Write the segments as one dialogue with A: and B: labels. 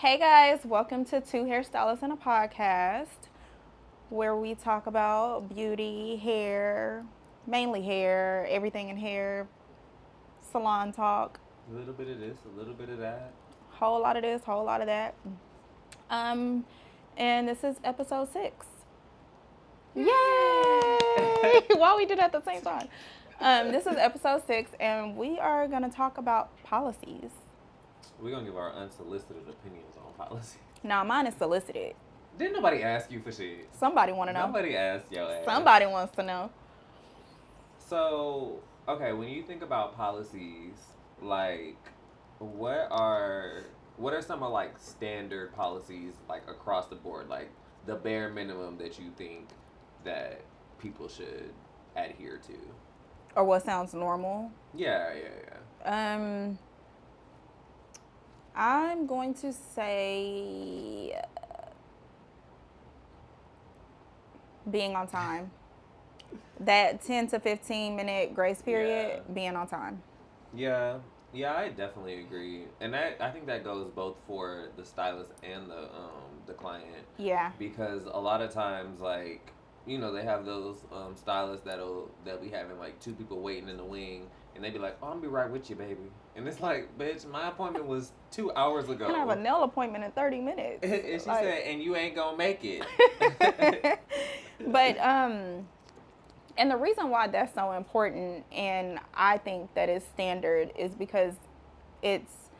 A: Hey guys, welcome to Two Hairstylists and a Podcast, where we talk about beauty, hair, mainly hair, everything in hair, salon talk,
B: A little bit of this, a little bit of that.
A: whole lot of this, whole lot of that. Um, and this is episode 6. Yay! Why we did it at the same time? This is episode 6, and we are gonna talk about policies.
B: We're gonna give our unsolicited opinions on policy.
A: Now, mine is solicited.
B: Didn't nobody ask you for shit?
A: Somebody want to know.
B: Nobody asked your ass.
A: Somebody wants to know.
B: So, okay, when you think about policies, like, what are some of like standard policies like across the board, like the bare minimum that you think that people should adhere to?
A: Or what sounds normal.
B: Yeah.
A: I'm going to say being on time. That 10 to 15 minute grace period, being on time.
B: Yeah, I definitely agree, and I think that goes both for the stylist and the client.
A: Yeah.
B: Because a lot of times, like, they have those stylists that'll be having like 2 people waiting in the wing, and they be like, "Oh, I'm gonna be right with you, baby," and it's like, "Bitch, my appointment was 2 hours ago.
A: I have a nail appointment in 30 minutes."
B: And she said, "And you ain't gonna make it."
A: But and the reason why that's so important, and I think that is standard, is because it's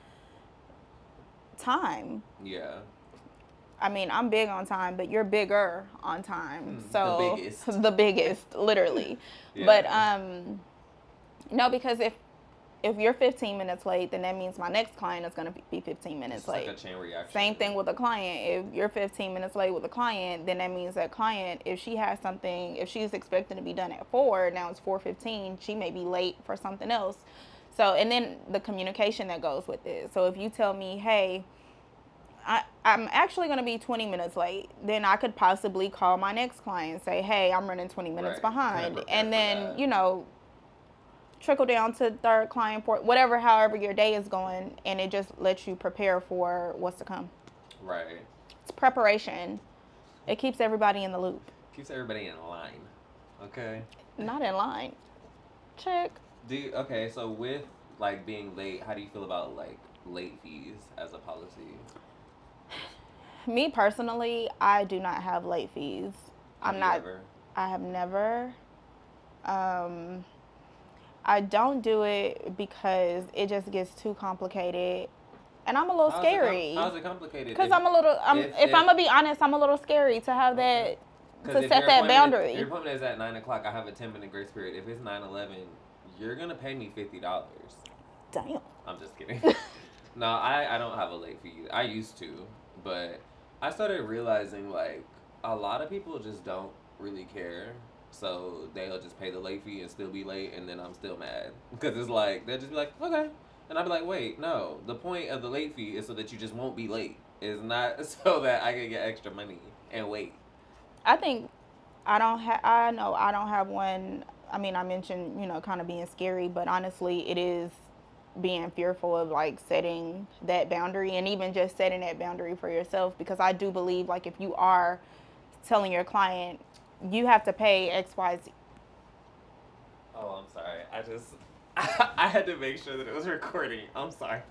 A: time.
B: Yeah.
A: I mean, I'm big on time, but you're bigger on time.
B: So the biggest.
A: The biggest, literally.
B: Yeah.
A: But no, because if you're 15 minutes late, then that means my next client is going to be 15 minutes
B: it's
A: late.
B: Like a chain reaction.
A: Same thing with a client. If you're 15 minutes late with a client, then that means that client, if she has something, if she's expecting to be done at 4, now it's 4:15, she may be late for something else. So, and then the communication that goes with it. So if you tell me, hey, I'm actually going to be 20 minutes late, then I could possibly call my next client and say, hey, I'm running 20 minutes behind. And then, trickle down to third client, whatever, however your day is going, and it just lets you prepare for what's to come.
B: Right.
A: It's preparation. It keeps everybody in the loop.
B: Keeps everybody in line. Okay.
A: Not in line. Check.
B: Okay, so with like being late, how do you feel about like late fees as a policy?
A: Me personally, I do not have late fees. I have never. I don't do it because it just gets too complicated, and I'm a little scary.
B: How's it complicated?
A: Because I'm gonna be honest, I'm a little scary to have that, to set that boundary.
B: If your appointment is at 9:00, I have a 10-minute grace period. If it's 9:11, you're gonna pay me $50.
A: Damn.
B: I'm just kidding. No, I don't have a late fee. I used to, but I started realizing like a lot of people just don't really care. So they'll just pay the late fee and still be late, and then I'm still mad. Because it's like, they'll just be like, okay. And I'll be like, wait, no. The point of the late fee is so that you just won't be late. It's not so that I can get extra money and wait.
A: I think I don't have one. I mean, I mentioned, kind of being scary, but honestly, it is being fearful of like setting that boundary, and even just setting that boundary for yourself, because I do believe like if you are telling your client, you have to pay XYZ.
B: Oh, I'm sorry. I had to make sure that it was recording. I'm sorry.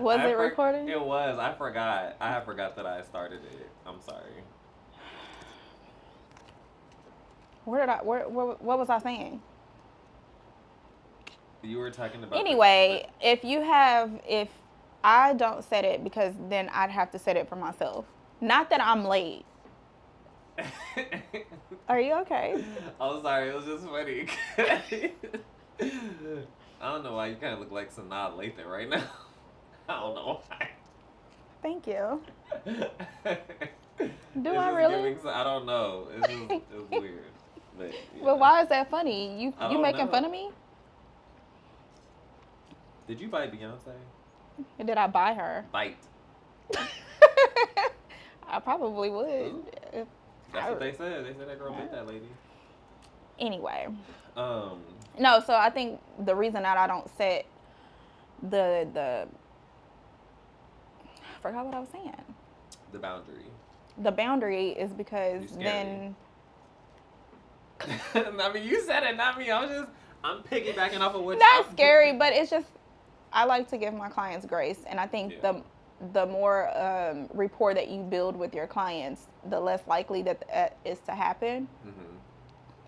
A: Was it recording?
B: It was. I forgot. I forgot that I started it. I'm sorry.
A: What was I saying?
B: You were talking about.
A: Anyway, if I don't set it, because then I'd have to set it for myself. Not that I'm late. Are you okay?
B: I'm sorry, it was just funny. I don't know why you kind of look like Sanaa Lathan right now. I don't know why.
A: Thank you. Do
B: I
A: really?
B: I don't know. It was weird.
A: But why is that funny? You making fun of me?
B: Did you bite Beyonce?
A: Did I buy her?
B: Bite.
A: I probably would.
B: That's what they said. They said that girl bit that lady.
A: Anyway.
B: No,
A: so I think the reason that I don't set the I forgot what I was saying.
B: The boundary.
A: The boundary is because
B: You scary.
A: then
B: I mean, you said it, not me. I'm piggybacking off of what.
A: not scary, but it's just I like to give my clients grace, and I think
B: Yeah.
A: the more rapport that you build with your clients, the less likely that is to happen.
B: Mm-hmm.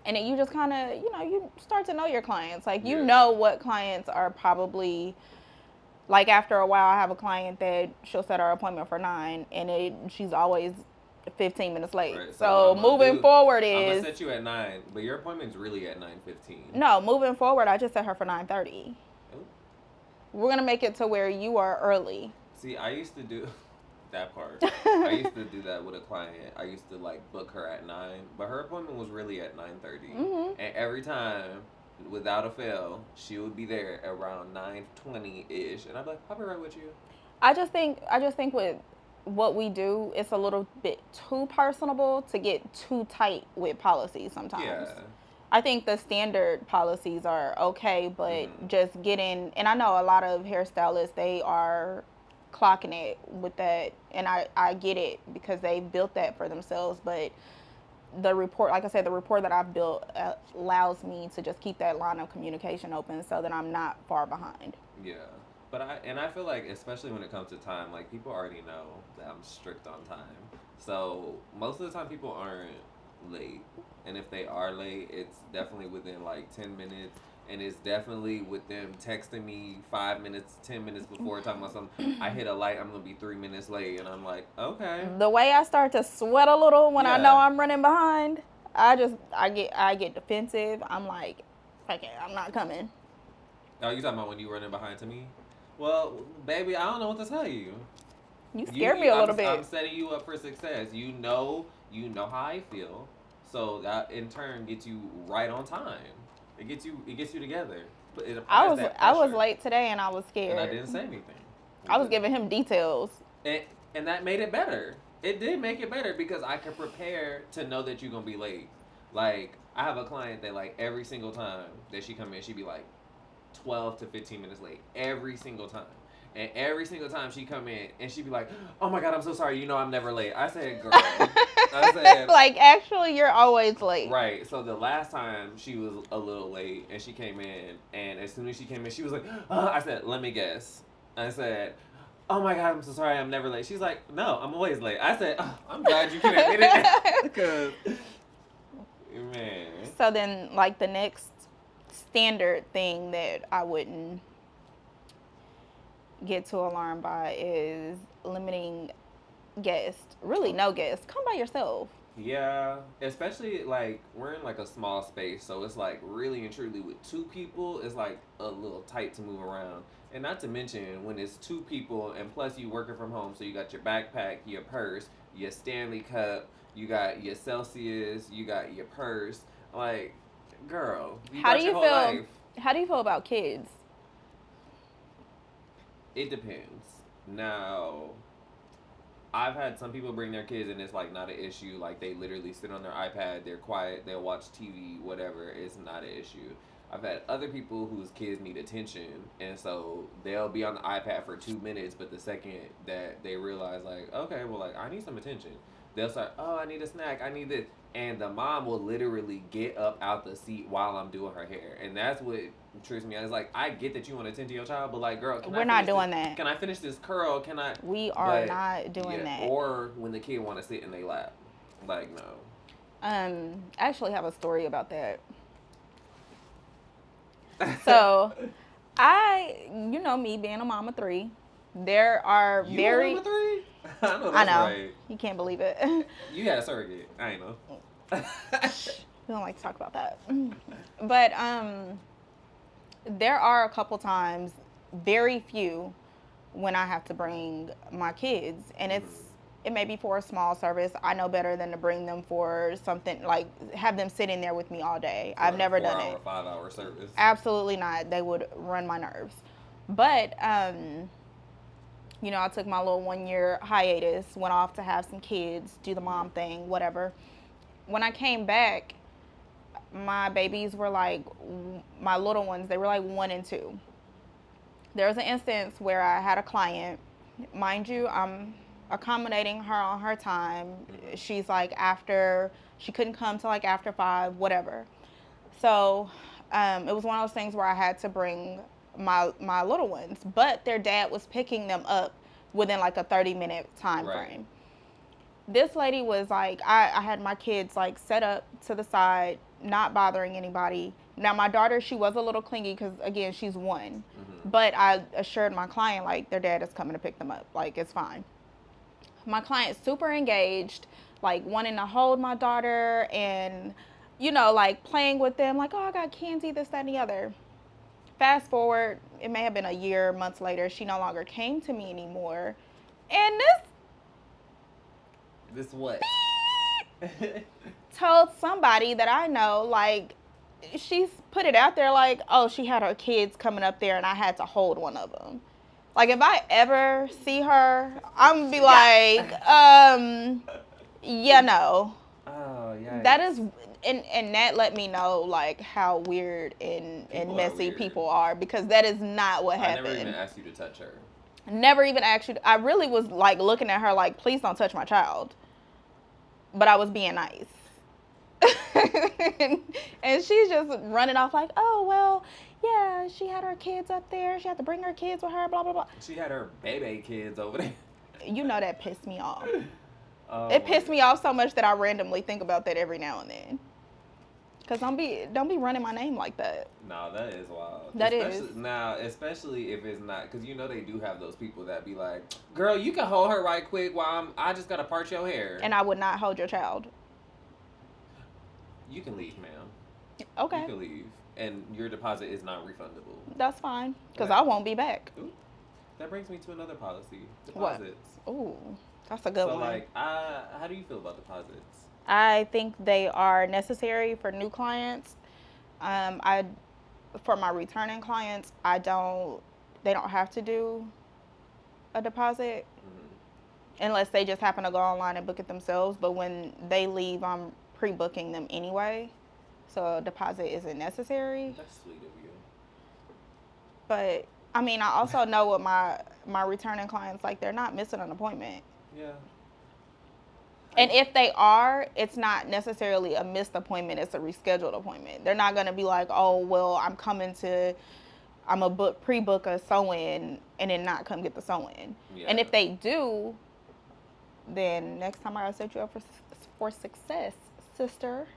A: And then you just kind of, you start to know your clients. Like, you
B: Yeah.
A: know what clients are probably, like, after a while, I have a client that she'll set her appointment for 9, and she's always 15 minutes late.
B: Right,
A: So moving forward
B: I'm
A: is,
B: gonna set you at 9, but your appointment's really at 9:15.
A: no, moving forward, I just set her for 9:30.
B: Oh.
A: We're going to make it to where you are early.
B: See, I used to do that part. I used to do that with a client. I used to like book her at 9, but her appointment was really at 9:30.
A: Mm-hmm.
B: And every time, without a fail, she would be there around 9:20 ish, and I'd be like, "I'll be right with you."
A: I just think with what we do, it's a little bit too personable to get too tight with policies sometimes.
B: Yeah.
A: I think the standard policies are okay, but just getting, and I know a lot of hairstylists, they are clocking it with that, and I get it because they built that for themselves, but the report, like I said, the report that I've built allows me to just keep that line of communication open so that I'm not far behind.
B: Yeah. But I feel like, especially when it comes to time, like people already know that I'm strict on time. So most of the time people aren't late. And if they are late, it's definitely within like 10 minutes. And it's definitely with them texting me 5 minutes, 10 minutes before, talking about something. I hit a light, I'm going to be 3 minutes late. And I'm like, okay.
A: The way I start to sweat a little when I
B: Yeah.
A: know I'm running behind, I get defensive. I'm like, okay, I'm not coming.
B: Oh, you talking about when you running behind to me? Well, baby, I don't know what to tell you.
A: You scared me a little bit.
B: I'm setting you up for success. You know how I feel. So that in turn gets you right on time. It gets you together. But it
A: I
B: applies that
A: was
B: pressure.
A: late today and I was scared.
B: And I didn't say anything.
A: I was giving him details.
B: And that made it better. It did make it better because I could prepare to know that you're gonna be late. Like I have a client that like every single time that she come in, she be like 12 to 15 minutes late every single time. And every single time she come in and she be like, "Oh my God, I'm so sorry. You know I'm never late." I said, "Girl." I said,
A: like, actually, you're always late.
B: Right. So the last time she was a little late and she came in, and as soon as she came in, she was like, I said, "Let me guess." I said, "Oh my God, I'm so sorry. I'm never late." She's like, "No, I'm always late." I said, "I'm glad you can admit it." Because, man.
A: So then, like, the next standard thing that I wouldn't get too alarmed by is limiting guests. Really, no guests. Come by yourself.
B: Yeah, especially like we're in like a small space, so it's like really and truly with 2 people, it's like a little tight to move around. And not to mention when it's 2 people and plus you working from home, so you got your backpack, your purse, your Stanley cup, you got your Celsius, you got your purse. Like, girl,
A: How do you
B: your whole
A: feel?
B: life.
A: How do you feel about kids?
B: It depends. Now, I've had some people bring their kids and it's like not an issue. Like they literally sit on their iPad, they're quiet, they'll watch TV, whatever. It's not an issue. I've had other people whose kids need attention, and so they'll be on the iPad for 2 minutes, but the second that they realize, like, okay, well, like I need some attention, they'll start, oh, I need a snack, I need this, and the mom will literally get up out the seat while I'm doing her hair, and that's what trips me out. It's like I get that you want to attend to your child, but like, girl,
A: we're not doing that.
B: Can I finish this curl? Can I?
A: We are not doing that.
B: Or when the kid want to sit in their lap, like no.
A: I actually have a story about that. So, you know me being a mama 3, there are
B: You
A: very.
B: a mama 3? I know.
A: I know.
B: Right.
A: You can't believe it.
B: You had a surrogate. I ain't know.
A: We don't like to talk about that. But there are a couple times, very few, when I have to bring my kids, and it may be for a small service. I know better than to bring them for something like have them sitting there with me all day. I've never done it.
B: 5-hour service.
A: Absolutely not. They would run my nerves. But you know, I took my little 1-year hiatus, went off to have some kids, do the mom thing, whatever. When I came back, my babies were like, my little ones, they were like 1 and 2. There was an instance where I had a client, mind you, I'm accommodating her on her time.
B: Mm-hmm.
A: She's like after she couldn't come till like after 5, whatever. So it was one of those things where I had to bring my little ones, but their dad was picking them up within like a 30-minute time
B: Right.
A: frame. This lady was like, I had my kids like set up to the side, not bothering anybody. Now my daughter, she was a little clingy because again, she's 1,
B: Mm-hmm.
A: but I assured my client like their dad is coming to pick them up, like it's fine. My client's super engaged, like wanting to hold my daughter and like playing with them, like, oh, I got candy, this, that, and the other. Fast forward, it may have been a year, months later, she no longer came to me anymore. And
B: This what?
A: this told somebody that I know, like, she's put it out there, like, oh, she had her kids coming up there and I had to hold one of them. Like, if I ever see her, I'm gonna be like, yeah, no.
B: Oh, yeah.
A: That is, and that let me know like how weird and messy
B: Weird.
A: people are, because that is not what
B: I
A: happened.
B: never even asked you to touch her.
A: Never even asked you. I really was like looking at her like, please don't touch my child. But I was being nice. and she's just running off like, oh, well, yeah, she had her kids up there. She had to bring her kids with her, blah, blah, blah.
B: She had her baby kids over there.
A: You know that pissed me off.
B: Oh,
A: It pissed me off so much that I randomly think about that every now and then. Cause don't be running my name like that.
B: No, that is wild.
A: That
B: especially,
A: is.
B: Now, especially if it's not, because they do have those people that be like, "Girl, you can hold her right quick while I just gotta part your hair."
A: And I would not hold your child.
B: You can leave, ma'am.
A: Okay.
B: You can leave, and your deposit is not refundable.
A: That's fine, cause
B: Right.
A: I won't be back.
B: Ooh, that brings me to another policy:
A: What?
B: deposits.
A: Ooh, that's a good
B: So,
A: one.
B: like, how do you feel about deposits?
A: I think they are necessary for new clients. I For my returning clients, I don't. They don't have to do a deposit
B: Mm-hmm.
A: unless they just happen to go online and book it themselves. But when they leave, I'm pre-booking them anyway, so a deposit isn't necessary.
B: That's sweet of you.
A: But I mean, I also know what my returning clients like. They're not missing an appointment.
B: Yeah.
A: And if they are, it's not necessarily a missed appointment. It's a rescheduled appointment. They're not going to be like, oh, well, I'm a pre-book a sew-in and then not come get the sew-in.
B: Yeah.
A: And if they do, then next time I set you up for success, sister.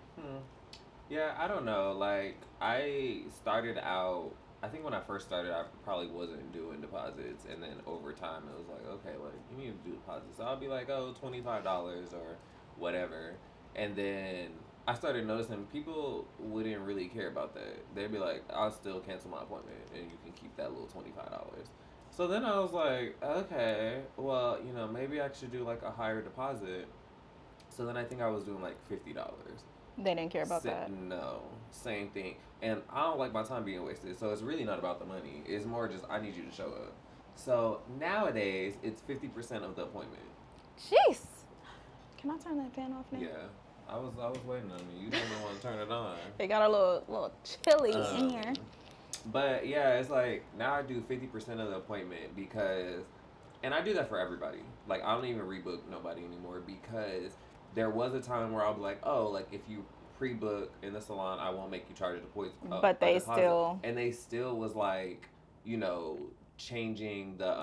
B: Yeah, I don't know. Like, I started out, I think when I first started, I probably wasn't doing deposits. And then over time, it was like, okay, like, you need to do deposits. So I'll be like, oh, $25 or whatever. And then I started noticing people wouldn't really care about that. They'd be like, I'll still cancel my appointment and you can keep that little $25. So then I was like, okay, well, maybe I should do like a higher deposit. So then I think I was doing like $50.
A: They didn't care about that.
B: No, same thing. And I don't like my time being wasted. So it's really not about the money. It's more just I need you to show up. So nowadays it's 50% of the appointment.
A: Jeez. Can I turn that fan off now?
B: Yeah. I was waiting on you. You didn't want to turn it on.
A: It got a little chilly in here.
B: But yeah, it's like now I do 50% of the appointment because, and I do that for everybody. Like I don't even rebook nobody anymore because there was a time where I'll be like, oh, like if you pre-book in the salon, I won't make you charge a deposit.
A: But they still,
B: and they still was like, changing the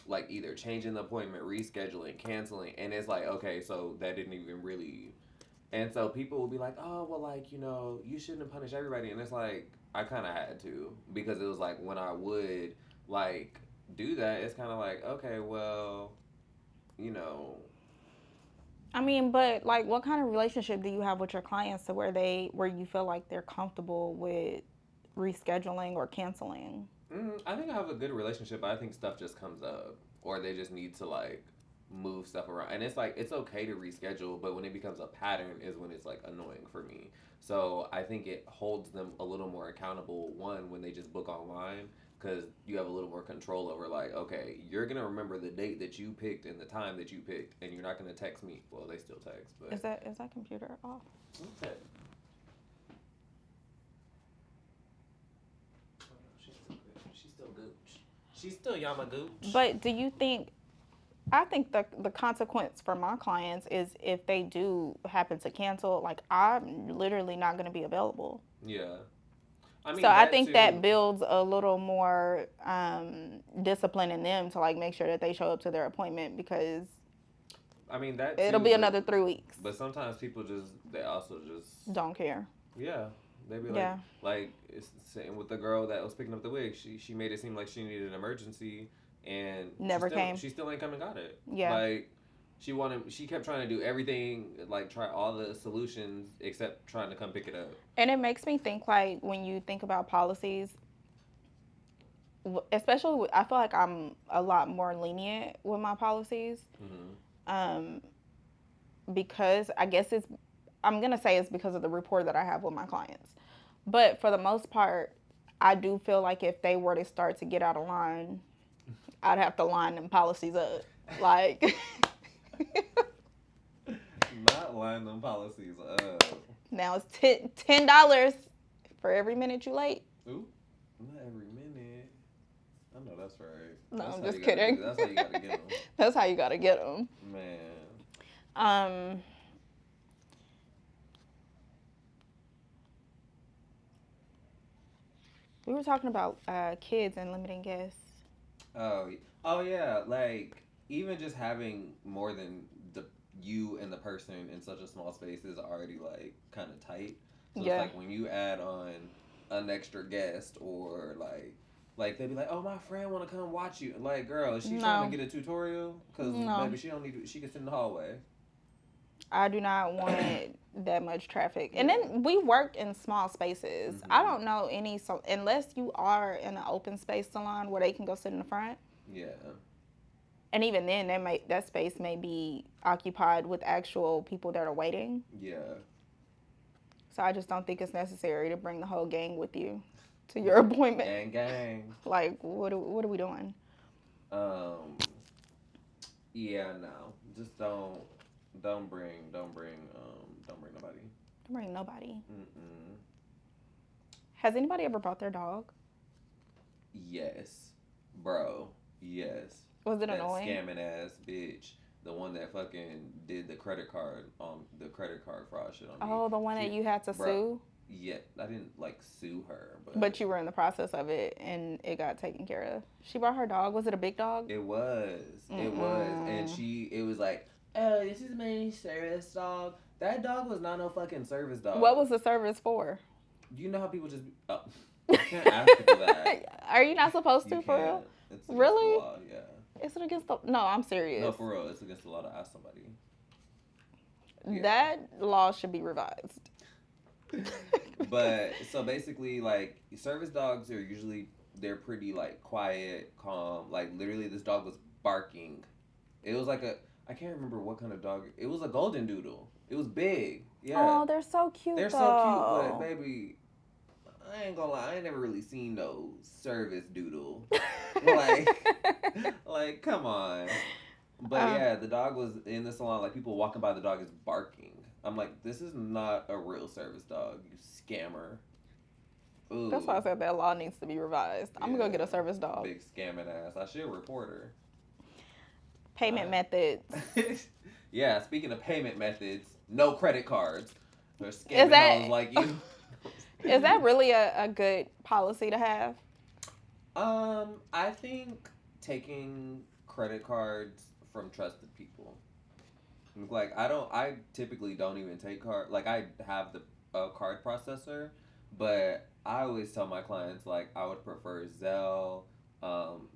B: like either changing the appointment, rescheduling, canceling, and it's like, okay, so that didn't even really. And so people will be like, oh, well, like, you shouldn't punish everybody. And it's like, I kind of had to because it was like when I would like do that, it's kind of like, okay, well, you know.
A: I mean, but like, what kind of relationship do you have with your clients to where you feel like they're comfortable with rescheduling or canceling?
B: I think I have a good relationship, but I think stuff just comes up, or they just need to like move stuff around. And it's like it's okay to reschedule, but when it becomes a pattern is when it's like annoying for me. So I think it holds them a little more accountable. One, when they just book online, because you have a little more control over like, okay, you're gonna remember the date that you picked and the time that you picked, and you're not gonna text me. Well, they still text, but
A: Is that computer off?
B: okay. She's still gooch. She's still Yama gooch.
A: But do you think I think the consequence for my clients is if they do happen to cancel, like I'm literally not going to be available.
B: Yeah. I
A: So
B: mean
A: I
B: that
A: think that
B: too.
A: builds a little more discipline in them to like make sure that they show up to their appointment because
B: I mean that
A: it'll
B: too,
A: be another 3 weeks.
B: but sometimes people just they also just
A: Don't care.
B: yeah, they be
A: Yeah,
B: like it's same with the girl that was picking up the wig. She made it seem like she needed an emergency, and
A: never came.
B: she still ain't coming got it.
A: Yeah,
B: Like she kept trying to do everything, like try all the solutions except trying to come pick it up.
A: and it makes me think like when you think about policies, especially I feel like I'm a lot more lenient with my policies.
B: Hmm.
A: Um, because I guess I'm gonna say it's because of the rapport that I have with my clients. But for the most part, I do feel like if they were to start to get out of line, I'd have to line them policies up. Like
B: Not line them policies up.
A: now it's $10 for every minute you late.
B: Ooh, not every minute. I know that's right.
A: No,
B: That's
A: I'm
B: how
A: just
B: you gotta do.
A: kidding.
B: That's how you gotta get them,
A: That's how you gotta get them.
B: man.
A: Um, we were talking about kids and limiting guests.
B: Oh, oh yeah. Like even just having more than the you and the person in such a small space is already like kind of tight. So it's
A: Yeah.
B: like when you add on an extra guest or like they'd be like, "Oh, my friend want to come watch you." Like, girl, is she trying to
A: No,
B: get a tutorial? Cause
A: no,
B: maybe she don't need. She can sit in the hallway.
A: I do not want that much traffic. And
B: Yeah.
A: then we work in small spaces. I
B: Mhm.
A: don't know any so unless you are in an open space salon where they can go sit in the front.
B: Yeah.
A: And even then, that space may be occupied with actual people that are waiting.
B: Yeah.
A: So I just don't think it's necessary to bring the whole gang with you to your appointment.
B: Gang, gang.
A: Like, what are we doing?
B: Um. Yeah. No. Just don't bring nobody.
A: Don't bring nobody.
B: Mm-mm.
A: Has anybody ever brought their dog?
B: Yes, bro. Yes.
A: Was it
B: That
A: annoying?
B: scamming ass bitch, the one that fucking did the credit card fraud shit on me.
A: Oh, the one that
B: She,
A: you had to
B: bro.
A: sue,
B: Yeah, I didn't like sue her,
A: but
B: but
A: you were in the process of it and it got taken care of. She brought her dog. Was it a big dog?
B: and
A: Mm-mm.
B: it was like, oh, this is my service dog. That dog was not no fucking service
A: What
B: dog.
A: was the service for?
B: You know how people just, oh, you can't ask people that.
A: Are you not supposed
B: You
A: to, for real?
B: can't. It's against the
A: Really?
B: law. Yeah.
A: Is it against the? No, I'm
B: No,
A: serious.
B: for real, it's against the law to ask somebody. Yeah.
A: That law should be revised.
B: But so basically, like service dogs are usually they're pretty like quiet, calm. Like literally, this dog was barking. It was like a I can't remember what kind of dog. It was a golden doodle. It was big. Yeah,
A: Oh, they're so cute
B: they're so cute. But
A: though.
B: baby, I ain't gonna lie, I ain't never really seen no service doodle. Like, like come on. But
A: um,
B: yeah, the dog was in the salon. Like people walking by, the dog is barking. I'm like, this is not a real service dog, you scammer.
A: that's why
B: Ooh,
A: I said that law needs to be revised. I'm gonna go get a
B: yeah,
A: service dog.
B: big scamming ass. I should report her.
A: Payment methods.
B: Yeah, speaking of payment methods, no credit cards. They're
A: Is
B: scamming
A: that
B: hoes like you.
A: is that really a good policy to have?
B: I think taking credit cards from trusted people. Like I typically don't even take card. Like I have the card processor, but I always tell my clients like I would prefer Zelle,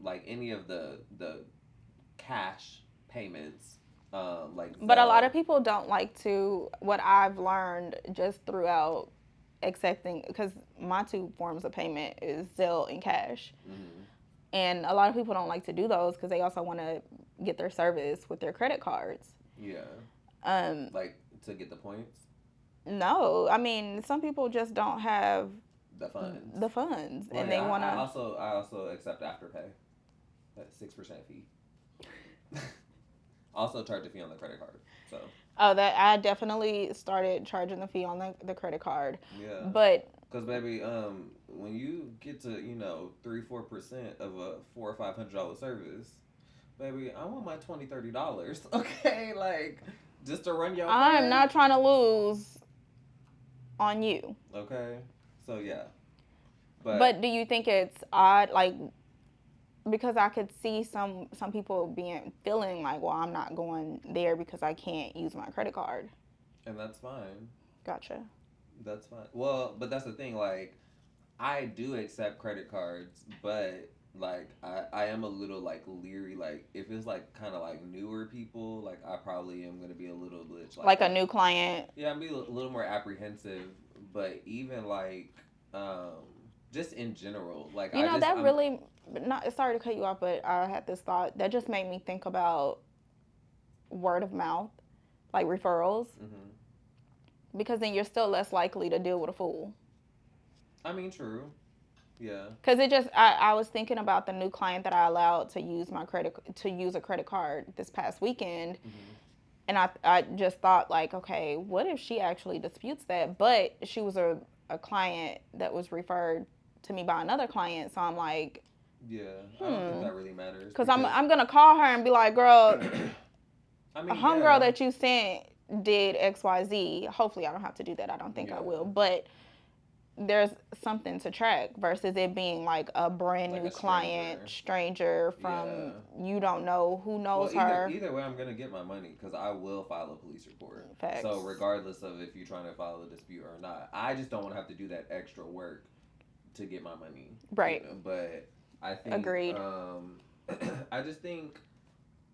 B: like any of the cash payments, like
A: But a lot
B: Zelle.
A: of people don't like to. What I've learned just throughout accepting, because my two forms of payment is Zelle and cash,
B: Hmm.
A: and a lot of people don't like to do those because they also want to get their service with their credit cards.
B: Yeah,
A: Um,
B: like to get the points,
A: no, I mean some people just don't have
B: the funds.
A: the funds,
B: Well,
A: and
B: yeah,
A: they want to.
B: I also accept Afterpay, that 6% fee. Also charge a fee on the credit card. So
A: Oh, that I definitely started charging the fee on the credit card,
B: yeah,
A: but
B: because baby, when you get to 3-4% of a $400 or $500 service, baby, I want my $20, $30. Okay, like just to run your
A: I'm
B: hair.
A: not trying to lose on you.
B: Okay, so yeah, but
A: But do you think it's odd, like, because I could see some people being feeling like, well, I'm not going there because I can't use my credit card.
B: and that's fine.
A: Gotcha.
B: That's fine. Well, but that's the thing. Like, I do accept credit cards, but like I am a little like leery. Like if it's like kind of like newer people, like I probably am gonna be a little bit like
A: Like a new client.
B: yeah, I'm be a little more apprehensive. But even like um just in general, like
A: You
B: I
A: know,
B: just
A: that
B: I'm
A: really, not sorry to cut you off, but I had this thought that just made me think about word of mouth, like referrals,
B: hmm
A: because then you're still less likely to deal with a fool.
B: I mean true. Yeah.
A: Because it just, I was thinking about the new client that I allowed to use to use a credit card this past weekend,
B: hmm
A: and I just thought like, okay, what if she actually disputes that? But she was a client that was referred to me by another client, so I'm like,
B: Yeah. I don't think that really matters
A: because
B: because
A: I'm gonna call her and be like, girl,
B: I
A: a
B: mean
A: homegirl
B: yeah.
A: that you sent did XYZ. Hopefully I don't have to do that. I don't think I will.
B: Yeah.
A: But there's something to track versus it being like a brand
B: Like
A: new
B: a
A: client,
B: stranger.
A: stranger from
B: Yeah.
A: you don't know who
B: Well,
A: knows
B: either
A: her.
B: either way, I'm gonna get my money because I will file a police report. So
A: Facts.
B: regardless of if you're trying to file a dispute or not, I just don't want to have to do that extra work to get my money. You
A: Right.
B: know, but I think
A: Agreed.
B: I just think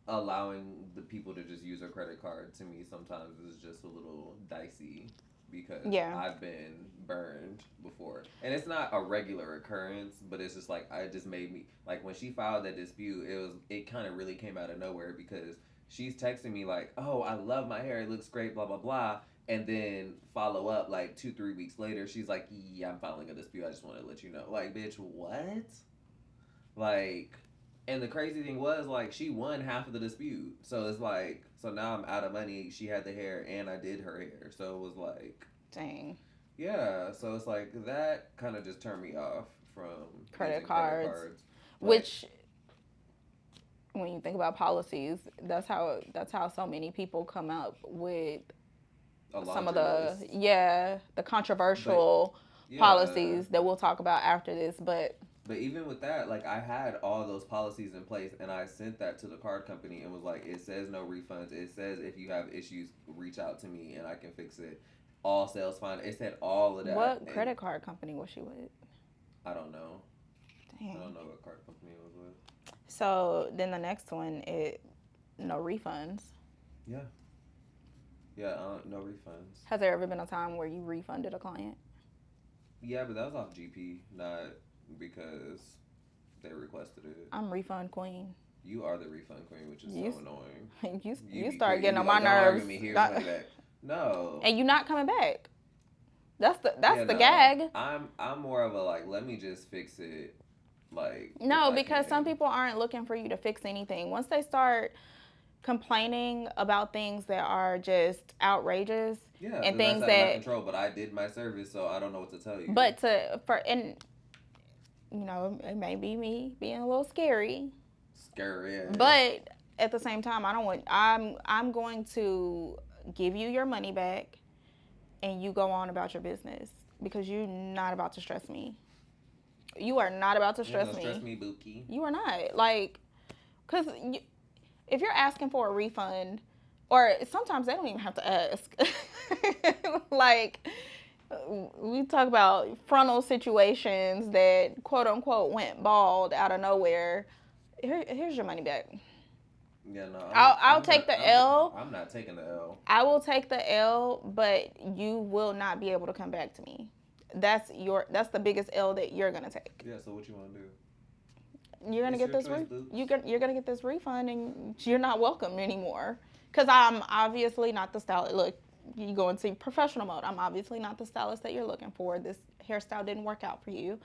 B: allowing the people to just use a credit card to me sometimes is just a little dicey because
A: Yeah.
B: I've been burned before. And it's not a regular occurrence, but it's just like I just made me like when she filed that dispute, it kind of really came out of nowhere because she's texting me like, "Oh, I love my hair. It looks great, blah blah blah." And then follow up like 2 3 weeks later, she's like, "Yeah, I'm filing a dispute. I just want to let you know." Like, bitch, what? Like, and the crazy thing was, like, she won half of the dispute. So it's like, so now I'm out of money. She had the hair and I did her hair. So it was like,
A: Dang.
B: yeah. So it's like, that kind of just turned me off from
A: Credit
B: using credit
A: cards.
B: cards. But
A: Which when you think about policies, that's how so many people come up with
B: a
A: some of
B: laundry
A: the
B: list.
A: the
B: But
A: controversial
B: yeah.
A: policies that we'll talk about after this. But
B: But even with that, like I had all those policies in place and I sent that to the card company and was like, it says no refunds. It says if you have issues, reach out to me and I can fix it. All sales fine. It said all of that.
A: what
B: And
A: credit card company was she with?
B: I don't know. I don't
A: Dang.
B: know what card company it was with.
A: So then the next one, no refunds.
B: Yeah. Yeah, no refunds.
A: Has there ever been a time where you refunded a client?
B: Yeah, but that was off GP, not because they requested it.
A: I'm refund queen.
B: You are the refund queen, which is
A: You
B: so annoying.
A: you
B: Be
A: start
B: quick. You
A: getting
B: be
A: on my
B: like, don't argue
A: nerves,
B: with me. Here's money back. No.
A: and you not coming back. That's
B: Yeah,
A: the
B: no.
A: gag.
B: I'm more of a like, let me just fix it. Like if
A: No,
B: I
A: because some
B: can.
A: people aren't looking for you to fix anything. Once they start complaining about things that are just outrageous
B: Yeah,
A: and
B: then that's
A: things
B: out of my
A: that,
B: control. But I did my service, so I don't know what to tell you.
A: but to for and it may be me being a little scary,
B: Scary.
A: but at the same time, I don't want. I'm going to give you your money back, and you go on about your business because you're not about to stress me. You are not about to
B: You ain't
A: stress
B: gonna stress
A: me.
B: me, Bookie.
A: You are not like, cause if you're asking for a refund, or sometimes they don't even have to ask. Like we talk about frontal situations that quote unquote went bald out of nowhere. Here's your money back.
B: Yeah, no,
A: I'll take the L.
B: I'm not taking the L.
A: I will take the L, but you will not be able to come back to me. That's the biggest L that you're gonna take.
B: Yeah. So what you want to do?
A: You're gonna
B: It's
A: get
B: your
A: this
B: choice, boo.
A: you're gonna get this refund, and you're not welcome anymore. Cause I'm obviously not the stylist. Look, you go into professional mode. I'm obviously not the stylist that you're looking for. This hairstyle didn't work out for you,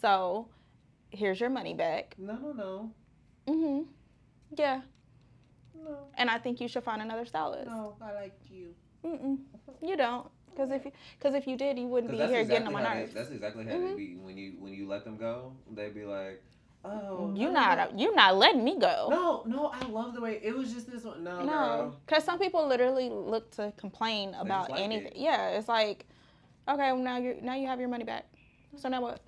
A: so here's your money back.
B: No, no, no,
A: Mhm. Yeah,
B: no,
A: and I think you should find another stylist.
B: no. I like you.
A: Mm-mm. You don't. Cause if you did, you wouldn't be
B: Because
A: here getting on my nerves.
B: that's exactly how they be. When you let them go, they be like, Oh, no,
A: You
B: no, no.
A: not letting me go.
B: No, no, I love the way it was just this one. No,
A: No,
B: girl.
A: because some people literally look to complain
B: They just
A: about
B: like
A: anything.
B: it.
A: Yeah, it's like, okay, well, now you have your money back. So now what?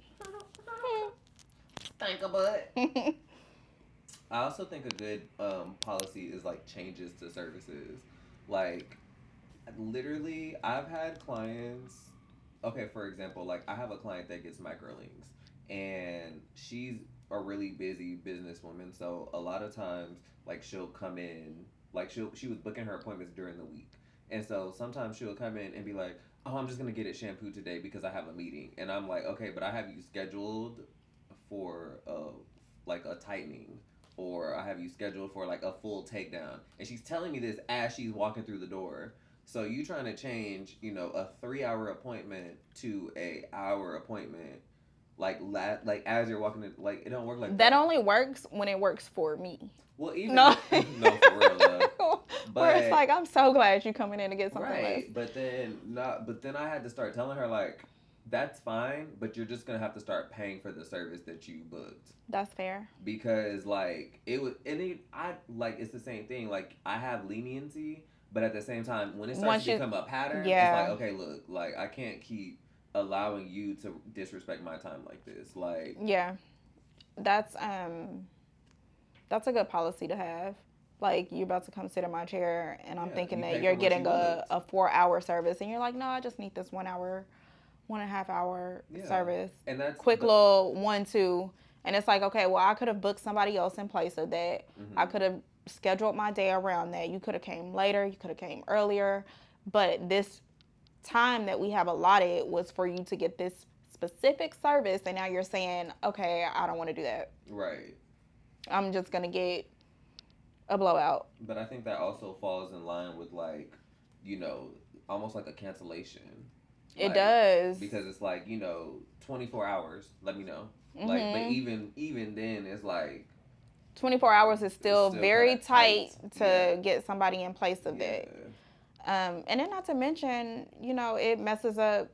B: Thank a butt. I also think a good policy is like changes to services. Like literally, I've had clients. Okay, for example, like I have a client that gets microlinks, and she's a really busy businesswoman. So a lot of times, like she'll come in, like she was booking her appointments during the week, and so sometimes she'll come in and be like, "Oh, I'm just gonna get it shampooed today because I have a meeting," and I'm like, "Okay, but I have you scheduled for like a tightening." Or I have you scheduled for like a full takedown, and she's telling me this as she's walking through the door. So you trying to change, a 3 hour appointment to a hour appointment, like as you're walking, like it don't work like
A: That
B: that.
A: only works when it works for me.
B: Well, even
A: No.
B: no, for real though.
A: Where it's
B: But
A: like, I'm so glad you coming in to get something less.
B: right, but then not. But then I had to start telling her like, that's fine, but you're just gonna have to start paying for the service that you booked.
A: That's fair.
B: Because like it was, and I like it's the same thing. Like I have leniency, but at the same time, when it starts
A: Once
B: to
A: you,
B: become a pattern, it's like,
A: yeah,
B: okay, look, like I can't keep allowing you to disrespect my time like this. Like,
A: yeah, that's that's a good policy to have. Like you're about to come sit in my chair, and I'm
B: yeah,
A: thinking
B: you
A: that
B: pay
A: you're
B: for what you
A: getting
B: booked.
A: a 4 hour service, and you're like, no, I just need this 1 hour, 1.5 hour
B: Yeah,
A: service,
B: and that's
A: quick
B: but.
A: little 1 2, and it's like, okay, well, I could have booked somebody else in place of that. I
B: Mm-hmm.
A: could have scheduled my day around that. You could have came later. You could have came earlier, but this time that we have allotted was for you to get this specific service, and now you're saying, okay, I don't want to do that.
B: Right.
A: I'm just gonna get a blowout.
B: But I think that also falls in line with like, you know, almost like a cancellation.
A: It
B: Like
A: does.
B: because it's like, 24 hours, let me know. Like but
A: Mhm.
B: even then it's like
A: 24 hours is
B: it's
A: still
B: still kind
A: very
B: of tight.
A: tight
B: Yeah.
A: to get somebody in place of that.
B: Yeah.
A: And then not to mention, it messes up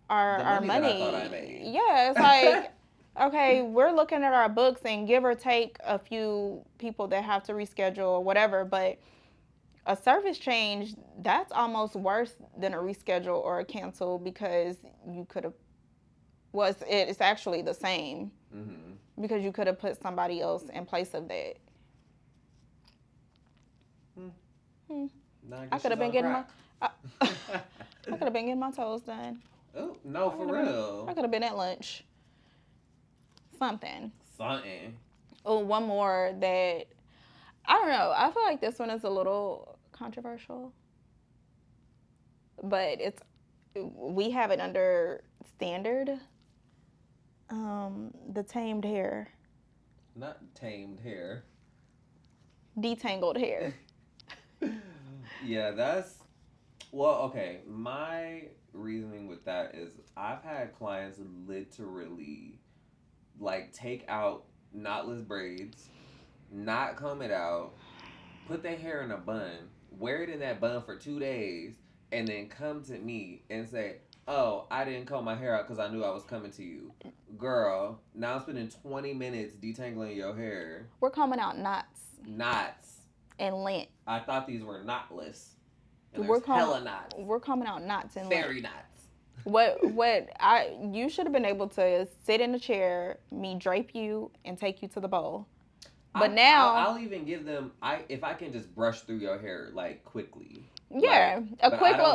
B: The
A: our
B: money that I thought I
A: money.
B: made.
A: Yeah, it's like, okay, we're looking at our books and give or take a few people that have to reschedule or whatever, but a service change, that's almost worse than a reschedule or a cancel because you could have, it's actually the same
B: Mhm.
A: because you could have put somebody else in place of that.
B: Hmm.
A: Hmm.
B: Now I
A: I
B: guess
A: could
B: she's
A: have been
B: on
A: getting my,
B: crack.
A: I, I could have been getting my toes done.
B: Oh, no,
A: I
B: for
A: could have been, I
B: real.
A: could have been at lunch. Something.
B: Something.
A: Oh, one more that I don't know. I feel like this one is a little controversial, but we have it under standard. The tamed hair,
B: Not tamed hair.
A: detangled hair.
B: Yeah, that's well, okay. My reasoning with that is I've had clients literally like take out knotless braids, not comb it out, put their hair in a bun, wear it in that bun for 2 days, and then come to me and say, "Oh, I didn't comb my hair out because I knew I was coming to you." Girl, now I'm spending 20 minutes detangling your hair.
A: We're coming out knots
B: Knots.
A: and lint.
B: I thought these were knotless. And
A: We're
B: there's
A: coming.
B: hella knots.
A: We're coming out knots and lint.
B: Fairy knots.
A: What I you should have been able to sit in a chair, me drape you, and take you to the bowl. But now,
B: I'll even give them if I can just brush through your hair like quickly.
A: yeah, a
B: But
A: quick little.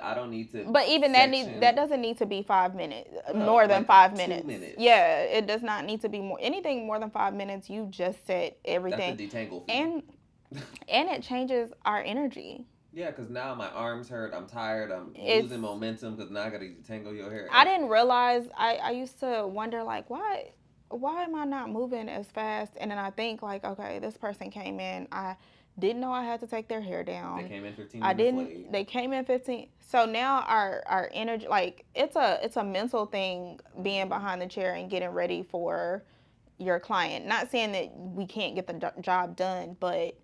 B: I don't need to
A: But even
B: section.
A: that doesn't need to be 5 minutes,
B: No,
A: more than
B: like
A: 5 minutes.
B: 2 minutes.
A: Yeah, it does not need to be more anything more than 5 minutes. You just set
B: That's a
A: everything,
B: detangle fee.
A: and it changes our energy.
B: Yeah, because now my arms hurt. I'm tired. I'm
A: It's
B: losing momentum because now I got to detangle your hair.
A: I didn't realize I used to wonder like why am I not moving as fast? And then I think like, okay, this person came in. I didn't know I had to take their hair down.
B: They came in 15
A: I
B: minutes
A: didn't.
B: late.
A: They came in 15. So now our energy, like it's a mental thing being behind the chair and getting ready for your client. Not saying that we can't get the job done, but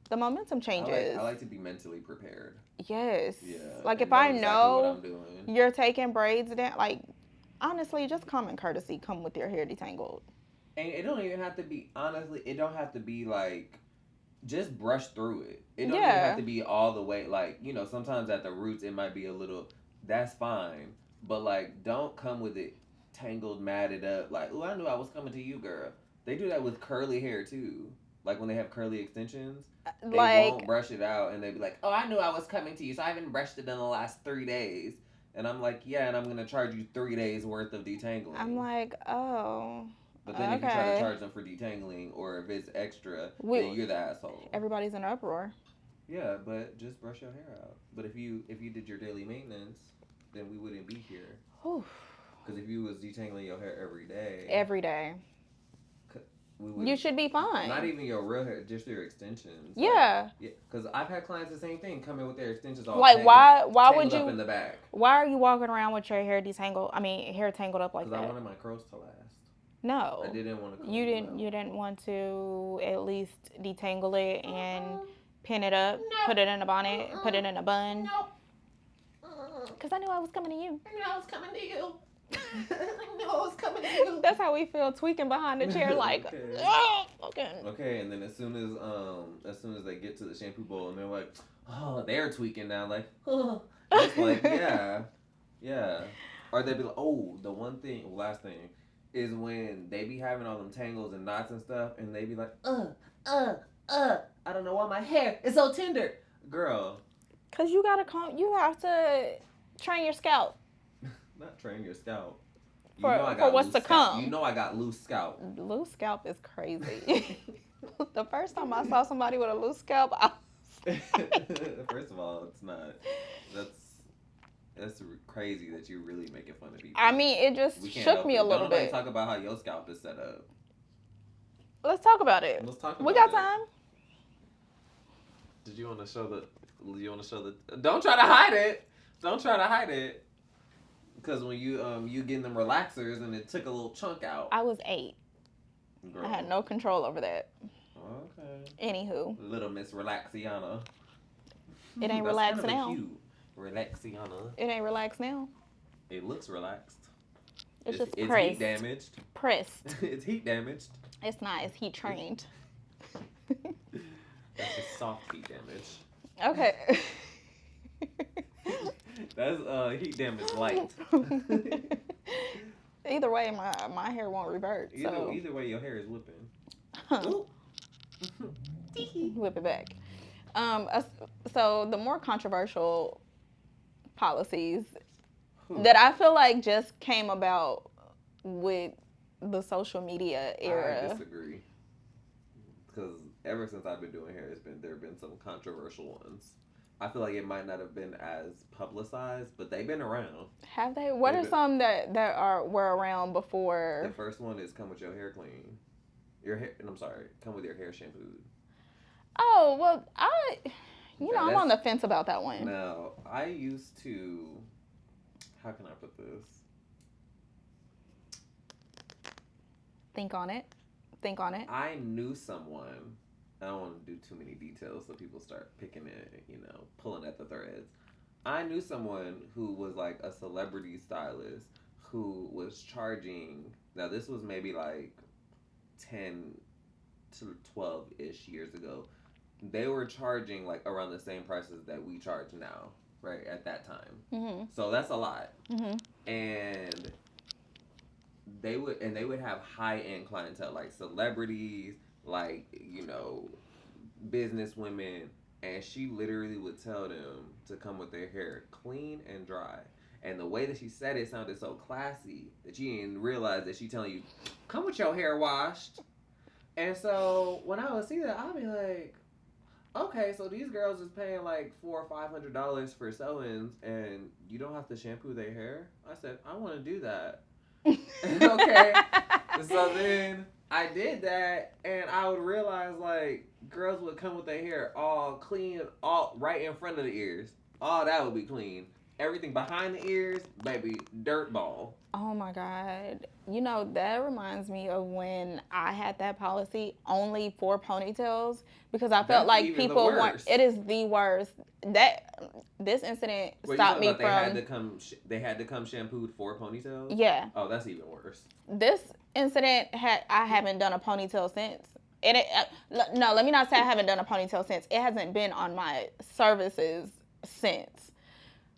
A: the momentum changes.
B: I like to be mentally prepared.
A: Yes.
B: Yeah.
A: Like
B: And
A: if I
B: exactly what
A: know
B: I'm doing.
A: you're taking braids down, like honestly, just common courtesy, come with your hair detangled.
B: And it don't even have to be, honestly, it don't have to be like, just brush through it. It don't even have
A: Yeah.
B: to be all the way, like, sometimes at the roots it might be a little, that's fine. But like, don't come with it tangled, matted up, like, oh, I knew I was coming to you, girl. They do that with curly hair too. Like when they have curly extensions, they won't
A: Like,
B: brush it out and they be like, oh, I knew I was coming to you, so I haven't brushed it in the last 3 days. And I'm like, yeah, and I'm gonna charge you 3 days worth of
A: I'm
B: detangling.
A: like, oh,
B: But then if you try to
A: okay.
B: charge them for detangling or if it's extra,
A: We
B: then you're the asshole.
A: everybody's in an uproar.
B: Yeah, but just brush your hair out. But if you did your daily maintenance, then we wouldn't be here.
A: Whew.
B: Because if you was detangling your hair every day,
A: Every day.
B: we
A: You
B: would
A: should be
B: not
A: fine.
B: even your real hair, just your extensions. Like,
A: Yeah.
B: yeah, because I've had clients the same thing come in with their extensions all
A: Like, why would
B: tangled up in
A: you
B: the back.
A: why are you walking around with your hair detangled? I mean, hair tangled up like
B: Because I
A: that?
B: wanted my curls to last. I
A: No.
B: didn't want to
A: You
B: comb them
A: didn't
B: out.
A: you didn't want to at least detangle it and pin it up,
B: No.
A: put it in a bonnet, put it in a bun.
B: No.
A: Cause I knew I was coming to you.
B: I knew I was coming to you. I knew I was coming to you.
A: That's how we feel, tweaking behind the chair, like,
B: Okay.
A: oh, okay.
B: Okay, and then as soon as they get to the shampoo bowl and they're like, oh, they're tweaking now, like, oh, it's like, yeah, yeah. Or they'd be like, oh, the one thing, last thing, is when they be having all them tangles and knots and stuff, and they be like, uh, I don't know why my hair is so tender, girl.
A: Cause you gotta you have to train your scalp
B: Not train your scalp. You know I
A: for
B: got
A: what's
B: loose
A: to
B: scalp. You
A: come.
B: know I got loose scalp.
A: Loose scalp is crazy. The first time I saw somebody with a loose scalp, I was like,
B: First of all, it's not. That's that's crazy that you're really making fun of people.
A: I mean, it just
B: We can't
A: shook
B: help
A: me
B: it.
A: a
B: Don't
A: little
B: nobody
A: bit.
B: talk about how your scalp is set up.
A: Let's talk about it.
B: Let's talk
A: We
B: about
A: got
B: it.
A: time.
B: Did you want to show the? You want to show the? Don't try to hide it. Don't try to hide it. Because when you getting them relaxers and it took a little chunk out.
A: I was 8.
B: Girl.
A: I had no control over that.
B: Okay.
A: Anywho,
B: Little Miss Relaxiana.
A: it ain't
B: That's
A: relaxed
B: kind of
A: now.
B: cute. Relaxiana.
A: It ain't relaxed now.
B: It looks relaxed.
A: It's just
B: it's
A: pressed.
B: heat damaged.
A: Pressed.
B: It's heat damaged.
A: It's not. It's heat trained.
B: That's just soft heat damage.
A: Okay.
B: That's heat damage light.
A: Either way, my hair won't revert. So
B: Either way, your hair is whipping.
A: whip it back. So the more controversial policies that I feel like just came about with the social media era.
B: I disagree. Because ever since I've been doing hair, there have been some controversial ones. I feel like it might not have been as publicized, but they've been around.
A: Have they? What are some that were around before?
B: The first one is come with your hair clean. Come with your hair shampooed.
A: Oh well, I'm on the fence about that one.
B: Now, I used to. How can I put this?
A: Think on it.
B: I knew someone. I don't want to do too many details so people start picking it, pulling at the threads. I knew someone who was like a celebrity stylist who was charging. Now, this was maybe like 10 to 12-ish years ago. They were charging like around the same prices that we charge now, right, at that time.
A: Mm-hmm.
B: So that's a lot.
A: Mm-hmm.
B: And they would have high-end clientele, like celebrities, like, business women, and she literally would tell them to come with their hair clean and dry. And the way that she said it sounded so classy that you didn't realize that she telling you, come with your hair washed. And so when I would see that, I'd be like, okay, so these girls is paying like $400 or $500 for sew-ins, and you don't have to shampoo their hair. I said, I want to do that. Okay. So then I did that, and I would realize like girls would come with their hair all clean, all right in front of the ears. All that would be clean, Everything behind the ears, baby, dirt ball.
A: Oh my God. You know, that reminds me of when I had that policy only for ponytails because I felt
B: That's
A: like
B: even the
A: people weren't,
B: worst.
A: it is the worst. This incident
B: What you
A: stopped
B: talking
A: me
B: about? They had
A: from,
B: to come. They had to come shampooed for ponytails.
A: yeah.
B: Oh, that's even worse.
A: This incident I haven't done a ponytail since. No, let me not say I haven't done a ponytail since. It hasn't been on my services since.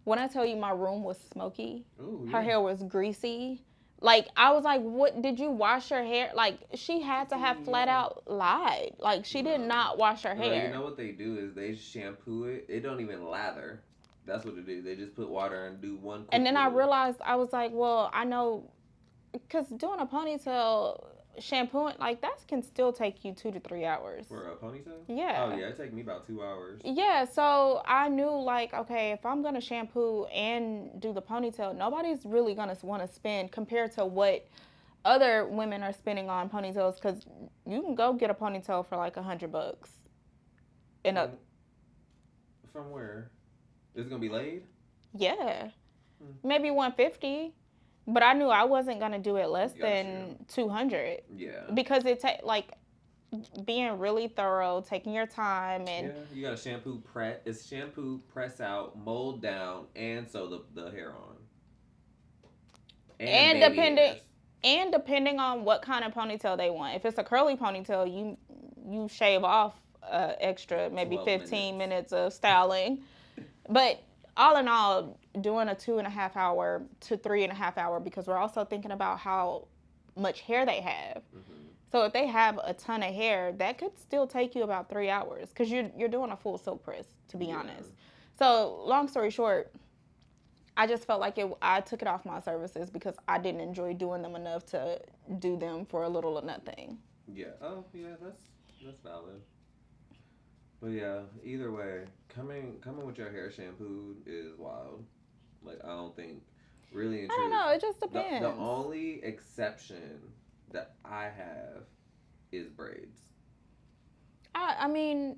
A: When I tell you my room was smoky,
B: Ooh,
A: her
B: yeah.
A: hair was greasy. Like, I was like, what, did you wash your hair? Like, she had to have flat out lied. Like, she did not wash her
B: No, you
A: hair.
B: know what they do is they shampoo it. It don't even lather. That's what it is. They just put water and do one quick
A: And then I
B: little-
A: realized, I was like, well, I know, because doing a ponytail, shampooing, like, that can still take you 2 to 3 hours.
B: For a ponytail?
A: Yeah.
B: Oh, yeah. It take me about 2 hours.
A: Yeah, so I knew, like, okay, if I'm going to shampoo and do the ponytail, nobody's really going to want to spend compared to what other women are spending on ponytails, because you can go get a ponytail for like $100. And
B: From where? Is it going to be laid?
A: yeah, maybe 150. But I knew I wasn't going to do it less
B: Gotcha.
A: than 200
B: Yeah.
A: because it like being really thorough, taking your time, and
B: Yeah, you got to shampoo, press. It's shampoo, press out, mold down, and sew the hair on.
A: and
B: baby
A: depending
B: hairs.
A: and depending on what kind of ponytail they want. If it's a curly ponytail, you shave off extra maybe 15 minutes of styling. But all in all, doing a 2.5 hour to 3.5 hour, because we're also thinking about how much hair they have.
B: Mm-hmm.
A: So if they have a ton of hair, that could still take you about 3 hours because you're doing a full silk press, to be honest. So long story short, I just felt like I took it off my services because I didn't enjoy doing them enough to do them for a little or nothing.
B: Yeah. Oh, yeah. That's valid. But yeah, either way, coming with your hair shampooed is wild. Like, I don't think really and
A: I
B: truly.
A: don't know. It just depends.
B: The only exception that I have is braids.
A: I mean,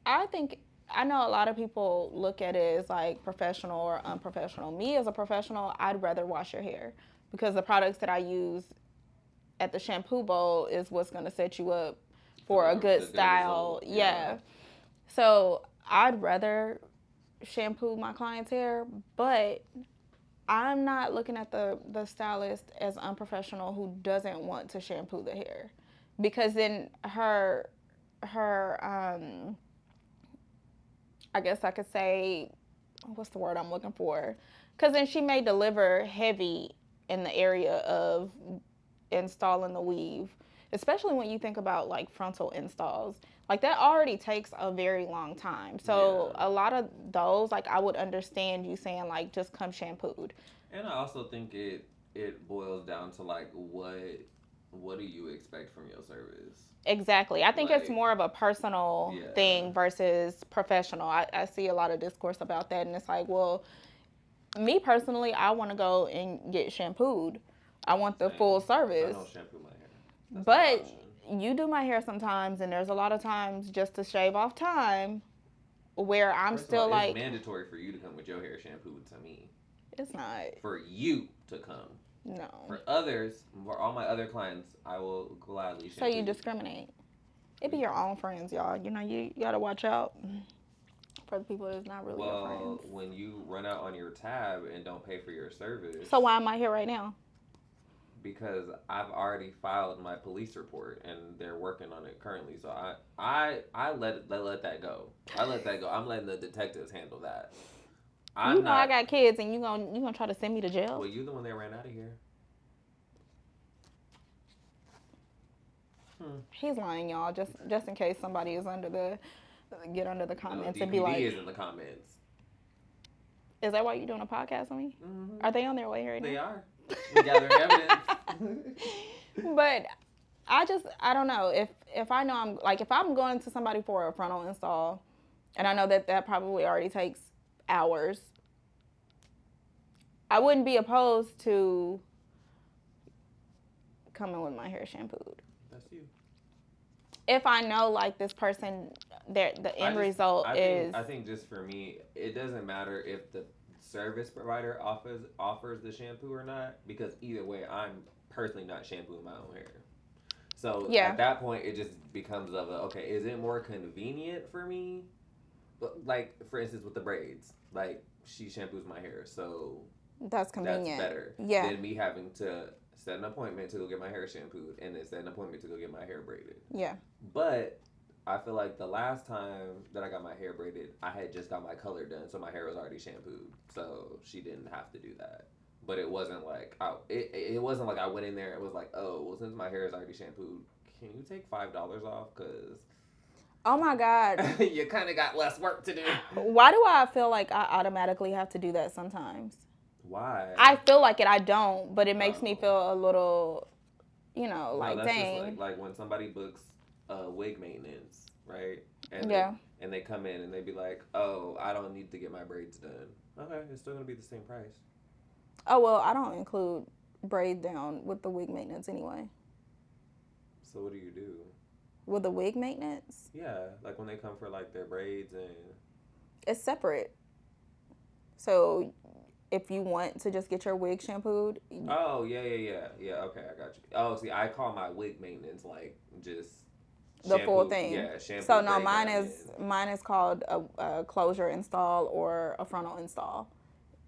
A: I think I know a lot of people look at it as like professional or unprofessional. Me as a professional, I'd rather wash your hair because the products that I use at the shampoo bowl is what's going to set you up for a good style. Yeah. So I'd rather shampoo my client's hair, but I'm not looking at the stylist as unprofessional who doesn't want to shampoo the hair, because then her I guess I could say, what's the word I'm looking for? Because then she may deliver heavy in the area of installing the weave, especially when you think about like frontal installs. Like that already takes a very long time. So a lot of those, like I would understand you saying like just come shampooed.
B: And I also think it boils down to like what do you expect from your service?
A: Exactly. I think it's more of a personal thing versus professional. I see a lot of discourse about that, and it's like, well, me personally, I want to go and get shampooed. I want the full service.
B: I don't shampoo my hair.
A: But you do my hair sometimes, and there's a lot of times just to shave off time where I'm still like.
B: It's mandatory for you to come with your hair shampooed to me.
A: It's not.
B: For you to come.
A: No.
B: For others, for all my other clients, I will gladly shampoo.
A: So you discriminate. It be your own friends, y'all. You know, you gotta watch out for the people that's not really your friends.
B: Well, when you run out on your tab and don't pay for your service.
A: So why am I here right now?
B: Because I've already filed my police report and they're working on it currently. So I let that go. I let that go. I'm letting the detectives handle that.
A: I got kids, and you gonna try to send me to jail?
B: Well, you're the one that ran out of here.
A: He's lying, y'all. Just in case somebody is get under the comments and
B: DPD
A: be like,
B: is in the comments.
A: Is that why you're doing a podcast on me?
B: Mm-hmm.
A: Are they on their way right now?
B: They are. We gathering evidence.
A: But I don't know if I know if I'm going to somebody for a frontal install, and I know that probably already takes hours, I wouldn't be opposed to coming with my hair shampooed.
B: That's you.
A: If I know like this person, the end result is.
B: I think just for me, it doesn't matter if the service provider offers the shampoo or not, because either way, I'm personally not shampooing my own hair. So
A: Yeah,
B: at that point, it just becomes of a, okay, is it more convenient for me? But like for instance, with the braids, like she shampoos my hair, so
A: that's
B: that's
A: convenient.
B: better
A: Yeah,
B: than me having to set an appointment to go get my hair shampooed and then set an appointment to go get my hair braided.
A: yeah.
B: But I feel like the last time that I got my hair braided, I had just got my color done, so my hair was already shampooed, so she didn't have to do that. But it wasn't like it wasn't like I went in there and was like, oh well, since my hair is already shampooed, can you take $5 off? Because
A: Oh my God.
B: you kind of got less work to do.
A: Why do I feel like I automatically have to do that sometimes?
B: Why?
A: I feel like it, I don't, but it makes me
B: Oh
A: feel a little,
B: no,
A: like,
B: that's just
A: dang.
B: like when somebody books wig maintenance, right? And they
A: Yeah.
B: and they come in and they be like, oh, I don't need to get my braids done. Okay, it's still gonna be the same price.
A: Oh, well, I don't include braid down with the wig maintenance anyway.
B: So what do you do?
A: With the wig maintenance,
B: Yeah, like when they come for like their braids and
A: it's separate. So if you want to just get your wig shampooed,
B: oh yeah. Okay, I got you. Oh, see, I call my wig maintenance like just
A: the full
B: shampoo.
A: thing.
B: Yeah, shampoo,
A: So no,
B: braid
A: mine
B: down,
A: is
B: and
A: mine is called a closure install or a frontal install,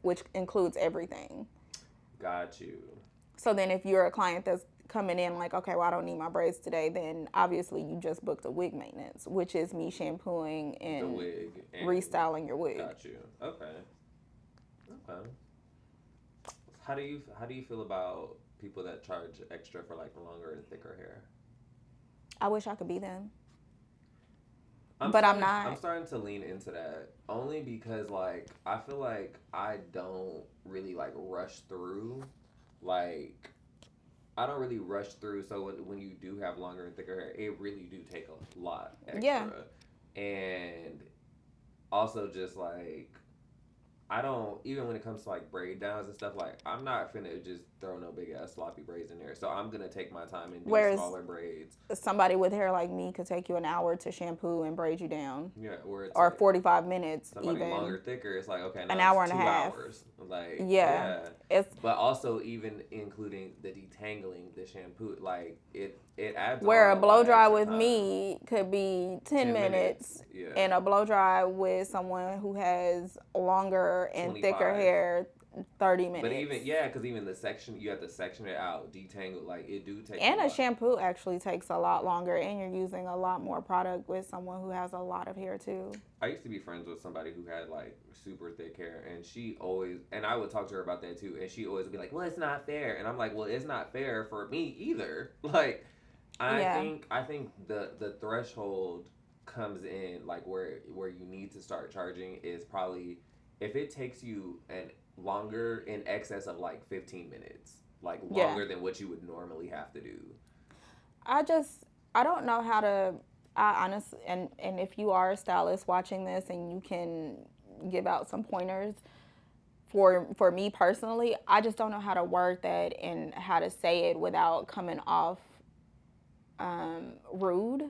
A: which includes everything.
B: got you.
A: So then if you're a client that's coming in like, okay, well, I don't need my braids today, then obviously you just booked a wig maintenance, which is me shampooing
B: The
A: and
B: wig and
A: restyling your wig.
B: got you. Okay, okay. How do you feel about people that charge extra for like longer and thicker hair?
A: I wish I could be them,
B: I'm
A: but I'm
B: starting I'm
A: not.
B: starting to lean into that only because like I feel like I don't really like rush through like I don't really rush through, so when you do have longer and thicker hair, it really do take a lot
A: Yeah.
B: extra. And also just like I don't even when it comes to like braid downs and stuff. Like I'm not finna just throw no big ass sloppy braids in there. So I'm gonna take my time and do
A: Whereas
B: smaller braids.
A: somebody with hair like me could take you an hour to shampoo and braid you down,
B: Yeah, or it's
A: or
B: like
A: 45 minutes
B: somebody
A: even,
B: longer, thicker. It's like okay,
A: an
B: now it's
A: hour and a
B: two
A: half.
B: hours. Like
A: Yeah.
B: yeah,
A: It's
B: but also even including the detangling, the shampoo, like it adds
A: where
B: on
A: a
B: a lot
A: blow
B: of
A: dry
B: extra
A: with
B: time.
A: me could be 10
B: 10 minutes.
A: minutes
B: Yeah,
A: and a blow dry with someone who has longer and thicker
B: 25.
A: hair 30
B: But
A: minutes.
B: even yeah, because even the section you have to section it out, detangle. Like it do take a
A: And a
B: lot.
A: shampoo actually takes a lot longer, and you're using a lot more product with someone who has a lot of hair too.
B: I used to be friends with somebody who had like super thick hair, and she always, and I would talk to her about that too, and she always would be like, "Well, it's not fair," and I'm like, "Well, it's not fair for me either." Like,
A: Yeah.
B: I think the threshold comes in like where you need to start charging is probably if it takes you an longer in excess of like 15 minutes, like
A: Yeah.
B: longer than what you would normally have to do.
A: I just I don't know how to. I honestly, and if you are a stylist watching this and you can give out some pointers for me personally, I just don't know how to word that and how to say it without coming off rude.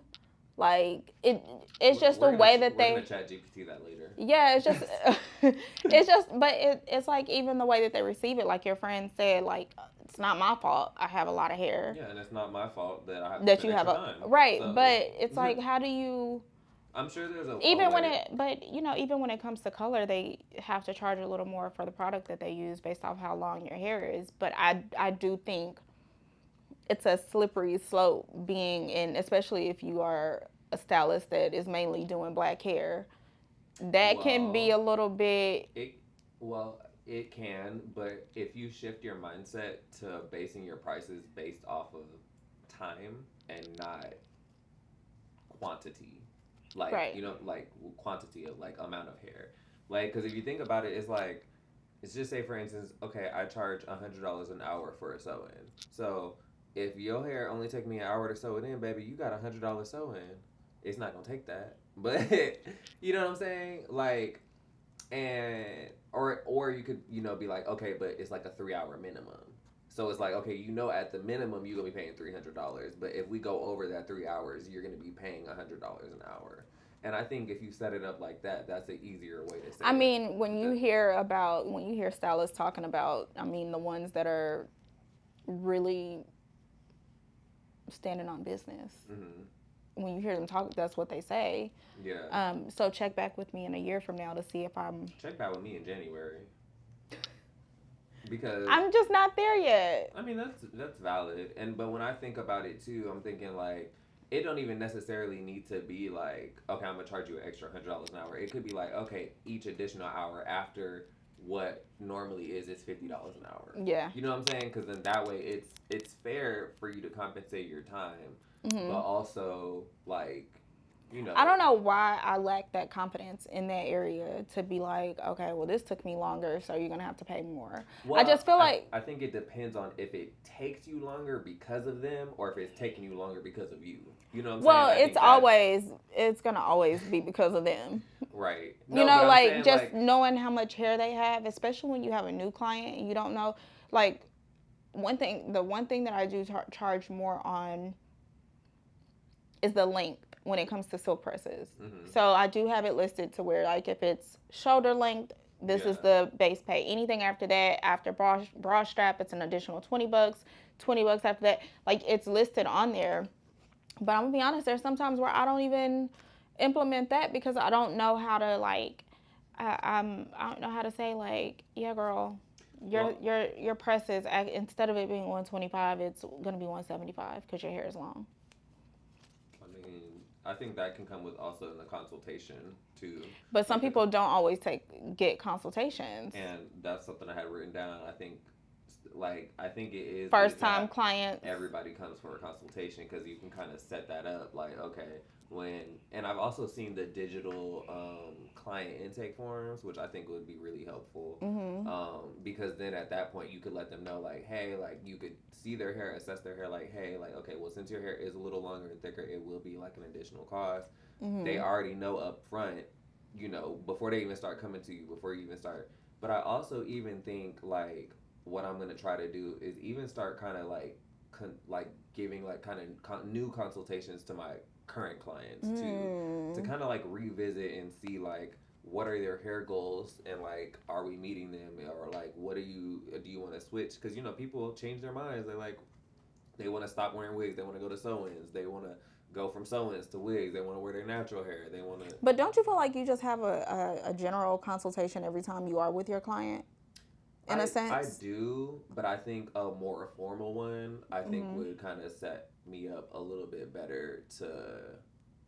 A: Like it's just the way that
B: We're gonna
A: they.
B: chat GPT that later.
A: Yeah, it's just it's just, but it's like even the way that they receive it. Like your friend said, like it's not my fault. I have a lot of hair
B: Yeah, and it's not my fault that I have to
A: that
B: spend
A: you have
B: extra
A: a
B: time.
A: right,
B: So
A: but it's like how do you
B: I'm sure there's a
A: even when
B: way.
A: it but even when it comes to color they have to charge a little more for the product that they use based off how long your hair is, but I do think it's a slippery slope being in, especially if you are a stylist that is mainly doing black hair, that can be a
B: Well,
A: little bit.
B: it it can, but if you shift your mindset to basing your prices based off of time and not quantity, like
A: Right.
B: like quantity of like amount of hair, like because if you think about it, it's like it's just say for instance, okay, I charge $100 an hour for a sew in. So if your hair only take me an hour to sew it in, baby, you got $100 sew in. It's not gonna take that, but you know what I'm saying, like and or you could be like okay, but it's like a 3 hour minimum. So it's like okay, at the minimum you're gonna be paying $300, but if we go over that 3 hours, you're gonna be paying $100 an hour. And I think if you set it up like that, that's an easier way to say
A: I
B: it.
A: mean, when you hear stylists talking about, I mean, the ones that are really standing on business.
B: Mm-hmm.
A: When you hear them talk, that's what they say.
B: Yeah.
A: So check back with me in a year from now to see if
B: Check back with me in January. Because
A: I'm just not there yet.
B: I mean that's valid. And but when I think about it too, I'm thinking like it don't even necessarily need to be like, okay, I'm gonna charge you an extra $100 an hour. It could be like, okay, each additional hour after what normally is $50 an hour.
A: Yeah.
B: You know what I'm saying? Because then that way it's fair for you to compensate your time, but
A: Hmm.
B: also like
A: I don't know why I lack that confidence in that area to be like, okay, well, this took me longer, so you're gonna have to pay more. I
B: Well,
A: just feel like,
B: I think it depends on if it takes you longer because of them or if it's taking you longer because of you. You know what I'm saying?
A: well,
B: I think that's
A: it's gonna always be because of them.
B: right.
A: You
B: No, but
A: know,
B: I'm
A: like
B: saying
A: just
B: like
A: knowing how much hair they have, especially when you have a new client and you don't know, like the one thing that I do charge more on is the length when it comes to silk presses.
B: mm-hmm.
A: So I do have it listed to where like if it's shoulder length, this is
B: Yeah.
A: the base pay. Anything after that, after bra strap, it's an additional $20. $20 after that, like it's listed on there. But I'm gonna be honest, there's sometimes where I don't even implement that because I don't know how to like I don't know how to say like, yeah, girl,
B: Well,
A: your press is instead of it being 125, it's gonna be 175 because your hair is long.
B: I mean, I think that can come with also in the consultation too.
A: But some
B: Because
A: people don't always get consultations.
B: and that's something I had written down. I think it is
A: First
B: good to
A: time
B: have
A: clients.
B: everybody comes for a consultation because you can kind of set that up. Like, okay, when and I've also seen the digital client intake forms, which I think would be really helpful.
A: Mhm.
B: Because then at that point you could let them know like, hey, like you could see their hair, assess their hair, like, hey, like, okay, well, since your hair is a little longer and thicker, it will be like an additional cost. They
A: Mhm.
B: already know up front, before they even start coming to you, before you even start. But I also even think like what I'm gonna try to do is even start kind of like like giving like kind of new consultations to my current clients to
A: Mm.
B: kind of like revisit and see like what are their hair goals and like are we meeting them or like what do you want to switch because people change their minds they want to stop wearing wigs they want to go to sew-ins they want to go from sew-ins to wigs they want to wear their natural hair they want to
A: But don't you feel like you just have a general consultation every time you are with your client, in a
B: I
A: sense?
B: do, but I think a more formal one I think
A: Mhm.
B: would kind of set me up a little bit better to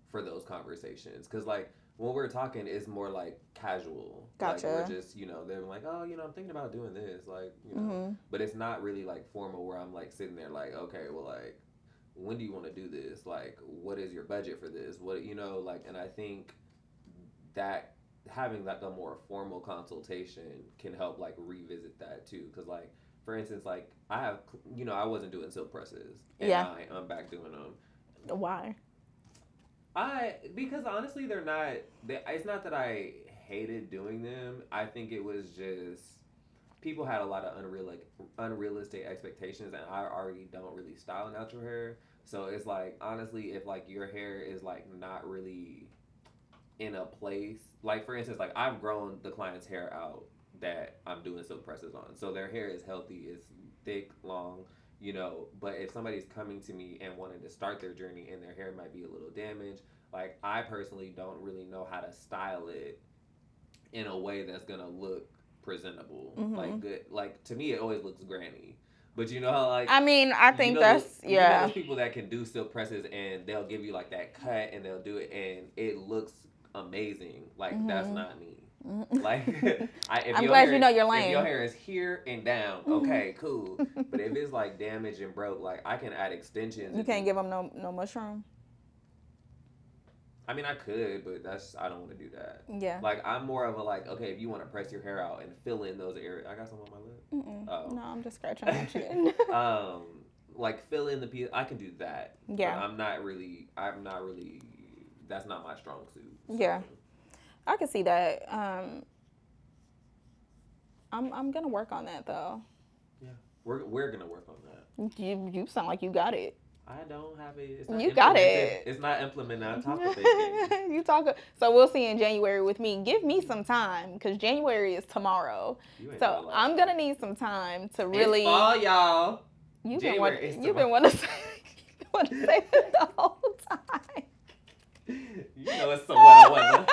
B: for those conversations because like when we're talking it's more like casual like we're
A: Gotcha.
B: just they're like oh I'm thinking about doing this like
A: Mhm.
B: but it's not really like formal where I'm like sitting there like okay well like when do you want to do this like what is your budget for this what like and I think that having like a more formal consultation can help like revisit that too because like for instance like I have I wasn't doing silk presses and
A: Yeah.
B: now I'm back doing them
A: Why?
B: because honestly it's not that I hated doing them I think it was just people had a lot of unrealistic expectations and I already don't really style natural hair so it's like honestly if like your hair is like not really in a place like for instance like I've grown the client's hair out that I'm doing silk presses on so their hair is healthy it's thick long but if somebody's coming to me and wanting to start their journey and their hair might be a little damaged like I personally don't really know how to style it in a way that's gonna look presentable like
A: Mhm.
B: good like to me it always looks granny but you know how like
A: I mean, I think that's
B: those
A: yeah.
B: people that can do silk presses and they'll give you like that cut and they'll do it and it looks amazing. Like that's
A: Mhm.
B: not me. Like
A: Mhm.
B: if
A: I'm
B: your
A: glad you
B: hair
A: know your
B: if your
A: lane.
B: hair is here and down,
A: Mhm.
B: okay, cool. But if it's like damaged and broke, like I can add extensions
A: You
B: and do.
A: can't give them no mushroom.
B: I mean, I could, but I don't want to do that.
A: Yeah.
B: Like I'm more of a like okay, if you want to press your hair out and fill in those areas. I got some on my lip.
A: Mm-mm.
B: Oh.
A: No, I'm just scratching my chin.
B: um, like fill in the piece. I can do that, but
A: Yeah.
B: I'm not really. That's not my strong suit. So
A: Yeah. I can see that. I'm gonna work on that though.
B: yeah, we're gonna work on that.
A: You sound like you got it.
B: I don't have it. It's not
A: You got
B: implemented.
A: it.
B: It's not implemented on top of thinking.
A: You talk. So we'll see in January with me. Give me some time because January is tomorrow.
B: You ain't
A: So
B: gonna
A: I'm
B: lie.
A: gonna need some time to
B: It's
A: really.
B: fall, y'all.
A: You've been
B: January is
A: wanting. You've
B: tomorrow.
A: been wanting to say. Want to say it the whole time.
B: You know it's sweater weather.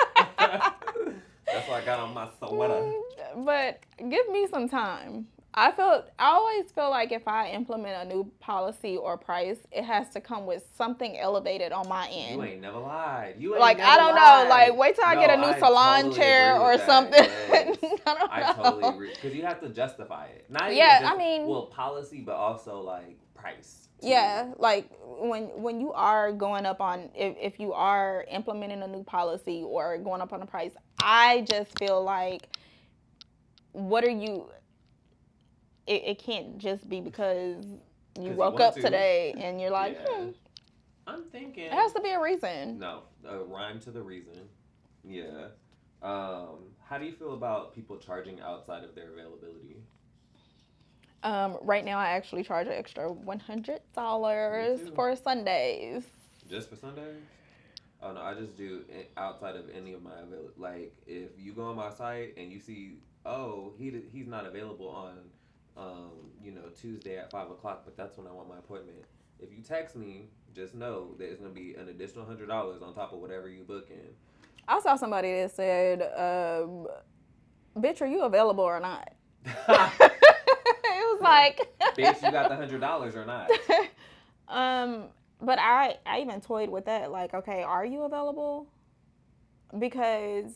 B: That's why I got on my sweater.
A: But give me some time. I always feel like if I implement a new policy or price, it has to come with something elevated on my end.
B: You ain't never lied. You ain't
A: Like
B: never
A: I don't
B: lied.
A: know. Like wait till I get a new salon
B: totally
A: chair
B: agree
A: or
B: with that.
A: something.
B: Yes.
A: I don't
B: I
A: know.
B: totally agree because you have to justify it. Not
A: Yeah,
B: even just,
A: I mean,
B: well, policy, but also like price. Too.
A: Yeah, like when you are going up on if you are implementing a new policy or going up on a price, I just feel like what are you? It can't just be because you woke up today and you're like,
B: yeah. I'm thinking.
A: It has to be a reason.
B: No, a rhyme to the reason. Yeah. How do you feel about people charging outside of their availability?
A: Right now, I actually charge an extra $100 for Sundays.
B: Just for Sundays? Oh no, I just do it outside of any of my like if you go on my site and you see he's not available on Tuesday at 5 o'clock, but that's when I want my appointment. If you text me, just know that it's gonna be an additional $100 on top of whatever you book in.
A: I saw somebody that said, "Bitch, are you available or not?" It was like,
B: "Bitch, you got the $100 or not?"
A: But I even toyed with that. Like, okay, are you available? Because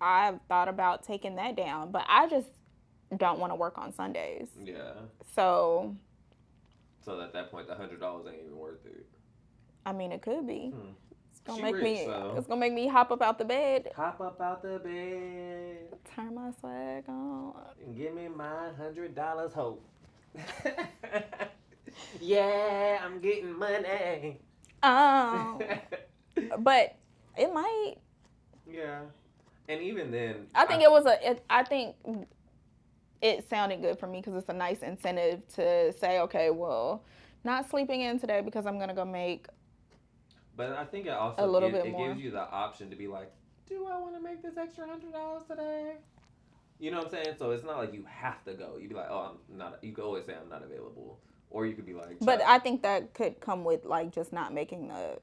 A: I've thought about taking that down, but I just don't want to work on Sundays.
B: Yeah.
A: So
B: at that point, the $100 ain't even worth it.
A: I mean, it could be.
B: It's
A: gonna make me hop up out the bed.
B: Hop up out the bed.
A: Turn my swag on.
B: And give me my $100 hope. Yeah, I'm getting money.
A: But it might.
B: Yeah, and even then,
A: I think I think it sounded good for me because it's a nice incentive to say, okay, well, not sleeping in today because I'm gonna go make.
B: But I think it also
A: a little bit more.
B: Gives you the option to be like, do I want to make this extra $100 today? You know what I'm saying? So it's not like you have to go. You'd be like, oh, I'm not. You could always say I'm not available, or you could be like.
A: But I think that could come with like just not making the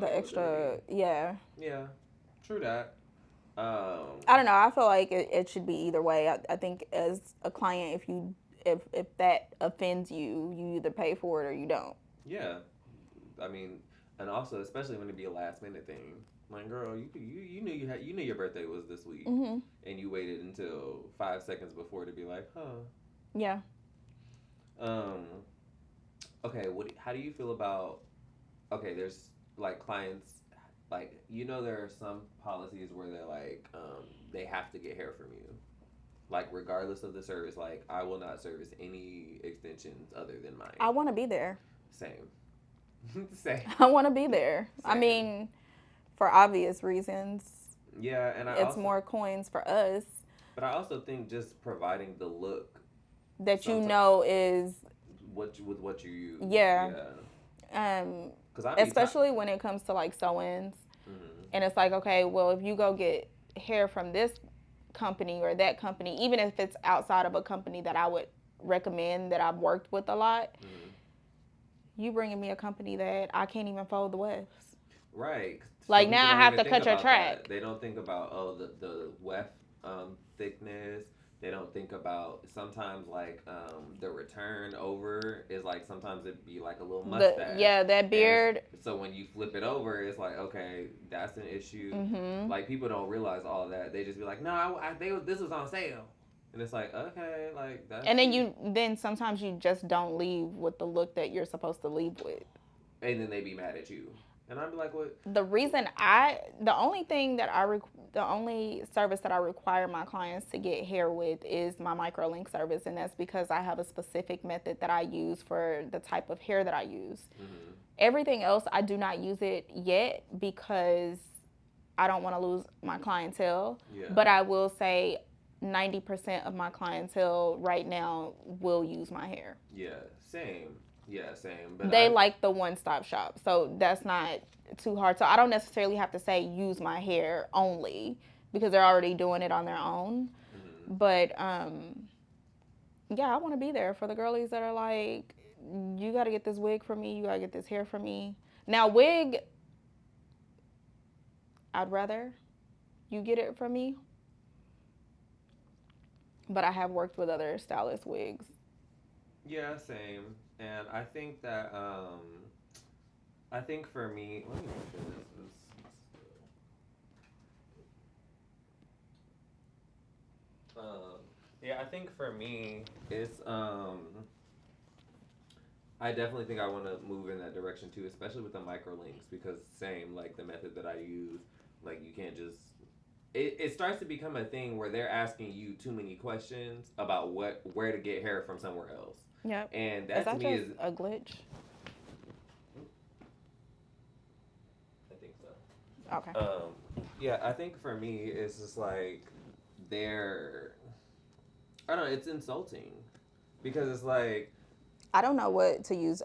A: extra. Yeah.
B: Yeah, true that.
A: I don't know. I feel like it should be either way. I think as a client, if that offends you, you either pay for it or you don't.
B: Yeah, I mean, and also especially when it be a last minute thing. Like, girl, you knew your birthday was this week,
A: mm-hmm.
B: and you waited until 5 seconds before to be like, huh.
A: Yeah.
B: Okay. How do you feel about? Okay, there's like clients. Like, there are some policies where they're like, they have to get hair from you. Like, regardless of the service, like, I will not service any extensions other than mine.
A: I want to be there.
B: Same. Same.
A: I want to be there.
B: Same.
A: I mean, for obvious reasons.
B: Yeah, and
A: it's more coins for us.
B: But I also think just providing the look
A: that is
B: what you use.
A: Yeah. Especially when it comes to like sew-ins, and it's like, okay, well, if you go get hair from this company or that company, even if it's outside of a company that I would recommend that I've worked with a lot, you bringing me a company that I can't even fold the wefts.
B: Right.
A: Like now I have to cut your track.
B: They don't think about the weft thickness. They don't think about sometimes like the return over is like sometimes it'd be like a little mustache.
A: That beard.
B: And so when you flip it over, it's like, okay, that's an issue.
A: Mm-hmm.
B: Like people don't realize all of that. They just be like, no, this was on sale, and it's like, okay, like that's.
A: And then sometimes you just don't leave with the look that you're supposed to leave with.
B: And then they be mad at you. And I'd be like, what?
A: The only service that I require my clients to get hair with is my microlink service. And that's because I have a specific method that I use for the type of hair that I use. Mm-hmm. Everything else, I do not use it yet because I don't want to lose my clientele. Yeah. But I will say 90% of my clientele right now will use my hair.
B: Yeah, same. Yeah, same. But
A: They like the one-stop shop, so that's not too hard. So I don't necessarily have to say use my hair only because they're already doing it on their own.
B: Mhm.
A: But yeah, I want to be there for the girlies that are like, you got to get this wig for me, you got to get this hair for me. Now, wig, I'd rather you get it from me, but I have worked with other stylist wigs.
B: Yeah, same. And I think for me, let me make sure this is. Um, yeah, I think for me, it's I definitely think I want to move in that direction too, especially with the micro links because same like the method that I use, like you can't just. It starts to become a thing where they're asking you too many questions about where to get hair from somewhere else,
A: Yep.
B: and
A: Is
B: that to
A: that
B: me
A: just
B: is.
A: a glitch?
B: I think
A: Okay.
B: so. Yeah, I think for me it's just like they're. I don't know. It's insulting because it's like.
A: I don't know what to use.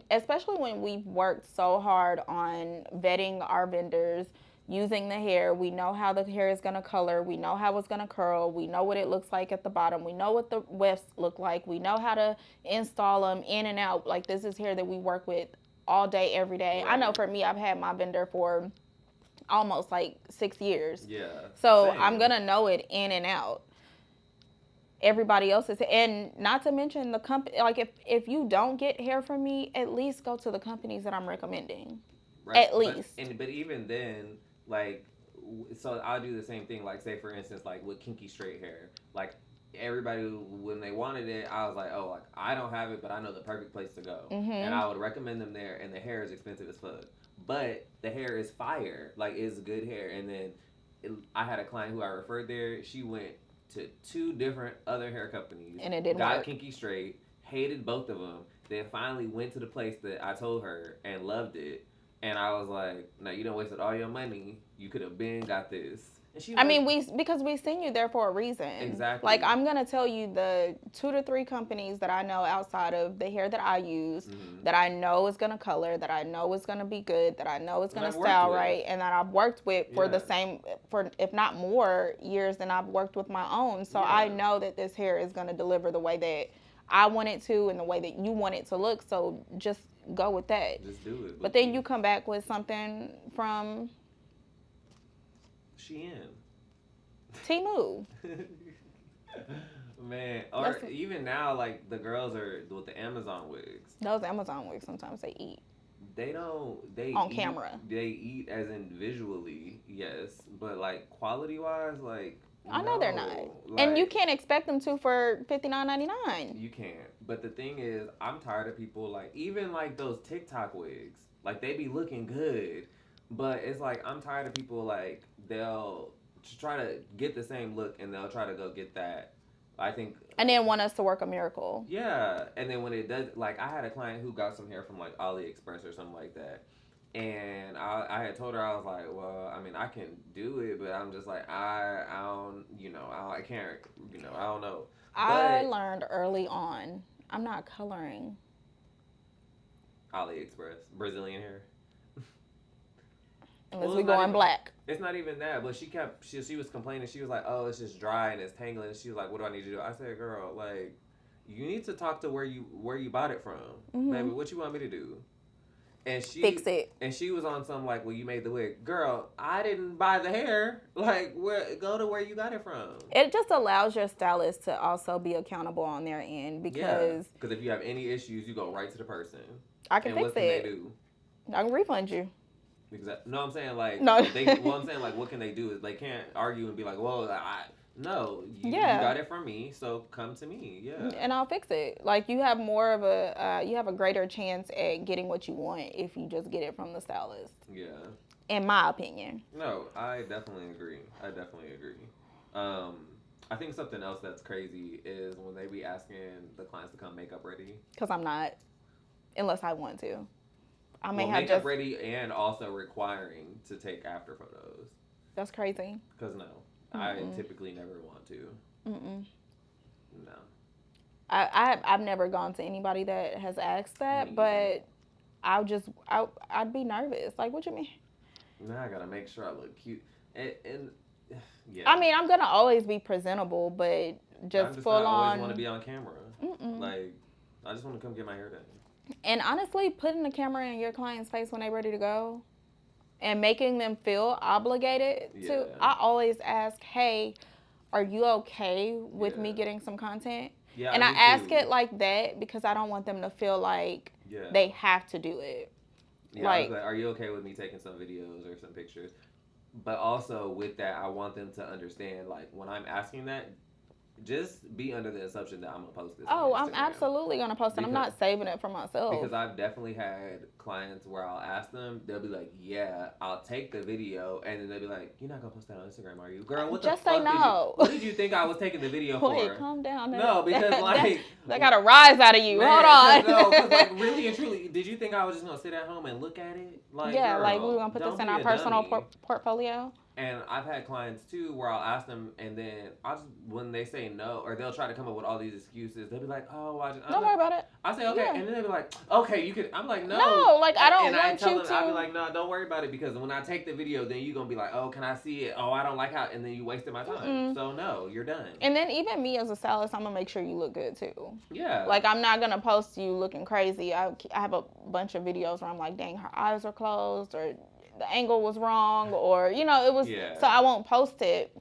A: Especially when we've worked so hard on vetting our vendors, using the hair. We know how the hair is gonna color. We know how it's gonna curl. We know what it looks like at the bottom. We know what the wefts look like. We know how to install them in and out. Like this is hair that we work with all day, every day. I know
B: Right.
A: for me, I've had my vendor for almost like 6 years,
B: Yeah.
A: so I'm
B: Same.
A: gonna know it in and out. Everybody else's, and not to mention the company, like if you don't get hair from me, at least go to the companies that I'm recommending,
B: Right.
A: at least.
B: But even then, like, so I'll do the same thing. Like, say for instance, like with kinky straight hair, like everybody when they wanted it, I was like, oh, like I don't have it, but I know the perfect place to go, and
A: Mm-hmm.
B: I would recommend them there. And the hair is expensive as fuck, but the hair is fire. Like, it's good hair. And then I had a client who I referred there. She went to two different other hair companies,
A: And it didn't
B: got
A: work.
B: kinky straight, hated both of them. Then finally went to the place that I told her and loved it. And I was like, "No, you done wasted all your money. You could have been got this." And she was
A: I
B: like,
A: mean, because we seen you there for a reason. Like
B: "Exactly."
A: I'm gonna tell you the 2 to 3 companies that I know outside of the hair that I use,
B: Mm-hmm.
A: that I know is gonna color, that I know is gonna be good, that I know is
B: And
A: gonna
B: I've worked
A: style
B: with.
A: right, and that I've worked with for the
B: Yeah.
A: same, for if not more years than I've worked with my own. So I
B: Yeah.
A: know that this hair is gonna deliver the way that I want it to and the way that you want it to look. So just go with that.
B: Just do it,
A: But then
B: Bookie.
A: you come back with something from
B: She in.
A: Timu.
B: Man, or
A: That's
B: even now, like the girls are with the Amazon wigs.
A: those Amazon wigs. Sometimes they eat
B: They don't.
A: on camera.
B: They eat as in visually, yes, but like quality wise, like
A: I know they're not,
B: no,
A: and you
B: like
A: can't expect them to for $59.99.
B: you can't. But the thing is, I'm tired of people like even like those TikTok wigs. Like they be looking good, but it's like I'm tired of people like they'll try to get the same look and they'll try to go get that. I think
A: And then want us to work a miracle.
B: yeah, and then when it does, like I had a client who got some hair from like AliExpress or something like that, and I had told her I was like, well, I mean, I can do it, but I'm just like I don't, I can't, I don't know,
A: I
B: but
A: learned early on I'm not coloring.
B: AliExpress Brazilian hair.
A: Unless
B: Well,
A: we going black.
B: it's not even that, but she was complaining. She was like, oh, it's just dry and it's tangling. She was like, what do I need to do? I said, girl, like, you need to talk to where you bought it from, baby.
A: Mm-hmm.
B: What you want me to do? And
A: Fix it.
B: she was on some like, well, you made the wig, girl. I didn't buy the hair. Like, go to where you got it from.
A: It just allows your stylist to also be accountable on their end
B: Yeah,
A: because
B: because if you have any issues, you go right to the person.
A: I can
B: And
A: fix
B: what can they
A: it.
B: do?
A: I can refund you.
B: Exactly. No, I'm saying like
A: No.
B: Well, I'm saying like, what can they do? Is they can't argue and be like, well, no, you
A: Yeah.
B: got it from me, so come to me. Yeah.
A: And I'll fix it. Like you have more of you have a greater chance at getting what you want if you just get it from the stylist.
B: Yeah.
A: In my opinion.
B: No, I definitely agree. I definitely agree. Um, I think something else that's crazy is when they be asking the clients to come makeup ready.
A: Because I'm not, unless I want to. I may
B: Well,
A: have
B: makeup
A: just.
B: ready and also requiring to take after photos.
A: That's crazy.
B: Cause no, I
A: Mm-mm.
B: typically never want to.
A: Mm-mm.
B: No.
A: I've never gone to anybody that has asked that,
B: Me either.
A: but I'd be nervous. Like, what you mean?
B: Now I gotta make sure I look cute. And yeah,
A: I mean, I'm gonna always be presentable, but
B: I'm
A: just
B: just
A: full
B: not always want to
A: on.
B: be on camera.
A: Mm-mm.
B: Like, I just want to come get my hair done.
A: And honestly, putting the camera in your client's face when they're ready to go and making them feel obligated to,
B: Yeah.
A: I always ask, hey, are you okay with me
B: Yeah.
A: getting some content?
B: Yeah,
A: And I
B: me
A: ask
B: too.
A: it like that because I don't want them to feel like
B: Yeah.
A: they have to do it.
B: Yeah, I was
A: Like,
B: like, are you okay with me taking some videos or some pictures? But also with that, I want them to understand, like, when I'm asking that, just be under the assumption that I'm gonna post this on
A: oh, I'm
B: Instagram.
A: absolutely gonna post it. I'm
B: Because
A: not saving it for myself.
B: because I've definitely had clients where I'll ask them, they'll be like, "Yeah, I'll take the video," and then they'll be like, "You're not gonna post that on Instagram, are you, girl? What the
A: Just say
B: fuck did you?
A: no.
B: What did you think I was taking the video
A: Wait,
B: for?"
A: calm down.
B: No, because like,
A: That got a rise out of you. Hold
B: man, cause no, cause like
A: on.
B: really and truly, did you think I was just gonna sit at home and look at it? Like,
A: Yeah, like we were
B: girl,
A: gonna put this
B: don't
A: in
B: be
A: our
B: a
A: personal
B: dummy.
A: portfolio.
B: And I've had clients too where I'll ask them, and then I'll just when they say no, or they'll try to come up with all these excuses. They'll be like, "Oh,
A: Don't worry about it.
B: I say okay,
A: Yeah.
B: and then they'll be like, "Okay, you can." I'm like, "No."
A: No, like I don't
B: And I
A: want
B: tell
A: you
B: them, I'll be
A: to.
B: like, "No, don't worry about it because when I take the video, then you're gonna be like, oh, can I see it? Oh, I don't like how," and then you wasted my time.
A: Mm-mm.
B: So no, you're done.
A: And then even me as a stylist, I'm gonna make sure you look good too.
B: Yeah.
A: Like I'm not gonna post you looking crazy. I have a bunch of videos where I'm like, dang, her eyes are closed, or the angle was wrong, or it was.
B: Yeah.
A: So I won't post it.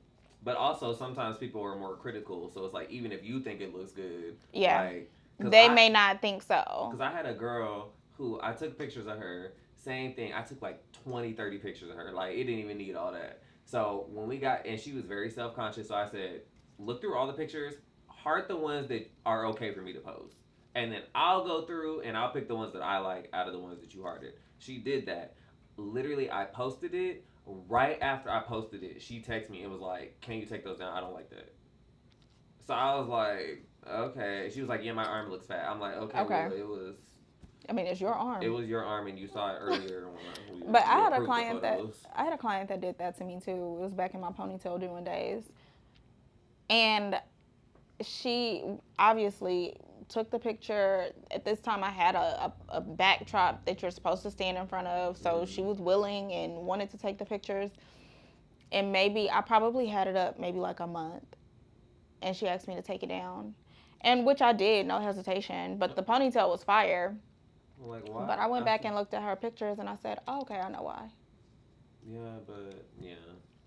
B: But also sometimes people are more critical, so it's like even if you think it looks good,
A: Yeah.
B: like
A: They may not think so.
B: Because I had a girl who I took pictures of her. Same thing. I took like 20, 30 pictures of her. Like, it didn't even need all that. So when we got, and she was very self conscious. So I said, look through all the pictures, heart the ones that are okay for me to post. And then I'll go through and I'll pick the ones that I like out of the ones that you hearted. She did that. Literally, I posted it. Right after I posted it, she texted me and was like, can you take those down? I don't like that. So I was like, okay. She was like, yeah, my arm looks fat. I'm like, okay.
A: Okay.
B: Well, it was.
A: I mean, it's your arm.
B: It was your arm, and you saw it earlier. When
A: But I
B: you
A: had a
B: approved the
A: client
B: photos.
A: that did that to me too. It was back in my ponytail doing days, and she obviously took the picture. At this time, I had a backdrop that you're supposed to stand in front of, so she was willing and wanted to take the pictures. And maybe I probably had it up maybe like a month, and she asked me to take it down, and which I did, no hesitation. But the ponytail was fire.
B: Like, why?
A: But I went back and looked at her pictures, and I said, oh, okay, I know why.
B: Yeah, but yeah.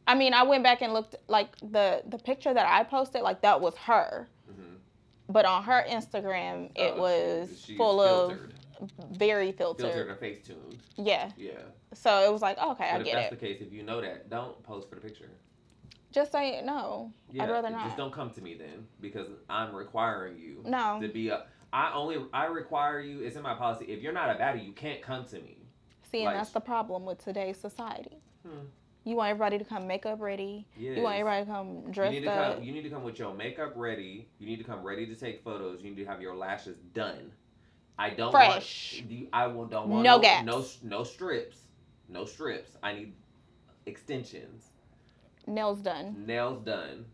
A: I mean, I went back and looked, like, the picture that I posted, like, that was her.
B: Mm-hmm.
A: But on her Instagram, it was
B: she's
A: full
B: filtered.
A: of very filtered.
B: Filtered or face tuned.
A: Yeah.
B: Yeah.
A: So it was like, okay,
B: But
A: I
B: if
A: get
B: that's
A: it.
B: the case, if you know that, don't post for the picture.
A: Just say no.
B: Yeah,
A: I'd rather not.
B: just don't come to me then, because I'm requiring you
A: No.
B: to be a. I require you. It's in my policy. If you're not a baddie, you can't come to me.
A: See,
B: Like-
A: and that's the problem with today's society.
B: Hmm.
A: You want everybody to come makeup ready.
B: Yes.
A: You want everybody to come dressed up.
B: You need to come with your makeup ready. You need to come ready to take photos. You need to have your lashes done. I don't
A: Fresh.
B: don't want
A: No gaps.
B: no strips. No strips. I need extensions.
A: Nails done,
B: Nails done.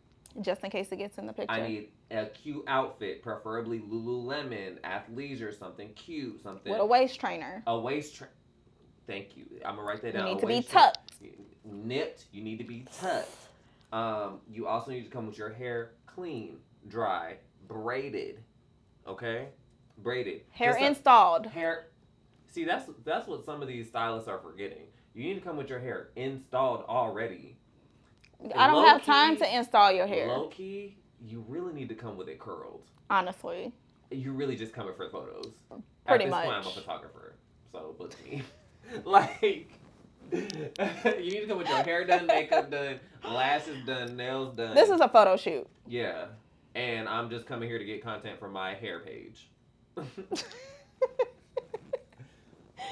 A: just in case it gets in the picture.
B: I need a cute outfit, preferably Lululemon, athleisure, something cute, something.
A: With a waist trainer.
B: A waist trainer. Thank you. I'm gonna write that
A: You
B: down.
A: need
B: A
A: to be
B: waist trainer.
A: tucked.
B: Nipped. You need to be tucked. You also need to come with your hair clean, dry, braided. Okay, braided.
A: Hair
B: Just a-
A: installed.
B: Hair. See, that's what some of these stylists are forgetting. You need to come with your hair installed already.
A: I don't have time to install your hair.
B: Low key, you really need to come with it curled.
A: Honestly.
B: You really just coming for photos.
A: Pretty
B: At this point,
A: much.
B: I'm a photographer, so book me. Like, you need to come with your hair done, makeup done, lashes done, nails done.
A: This is a photo shoot.
B: Yeah, and I'm just coming here to get content from my hair page.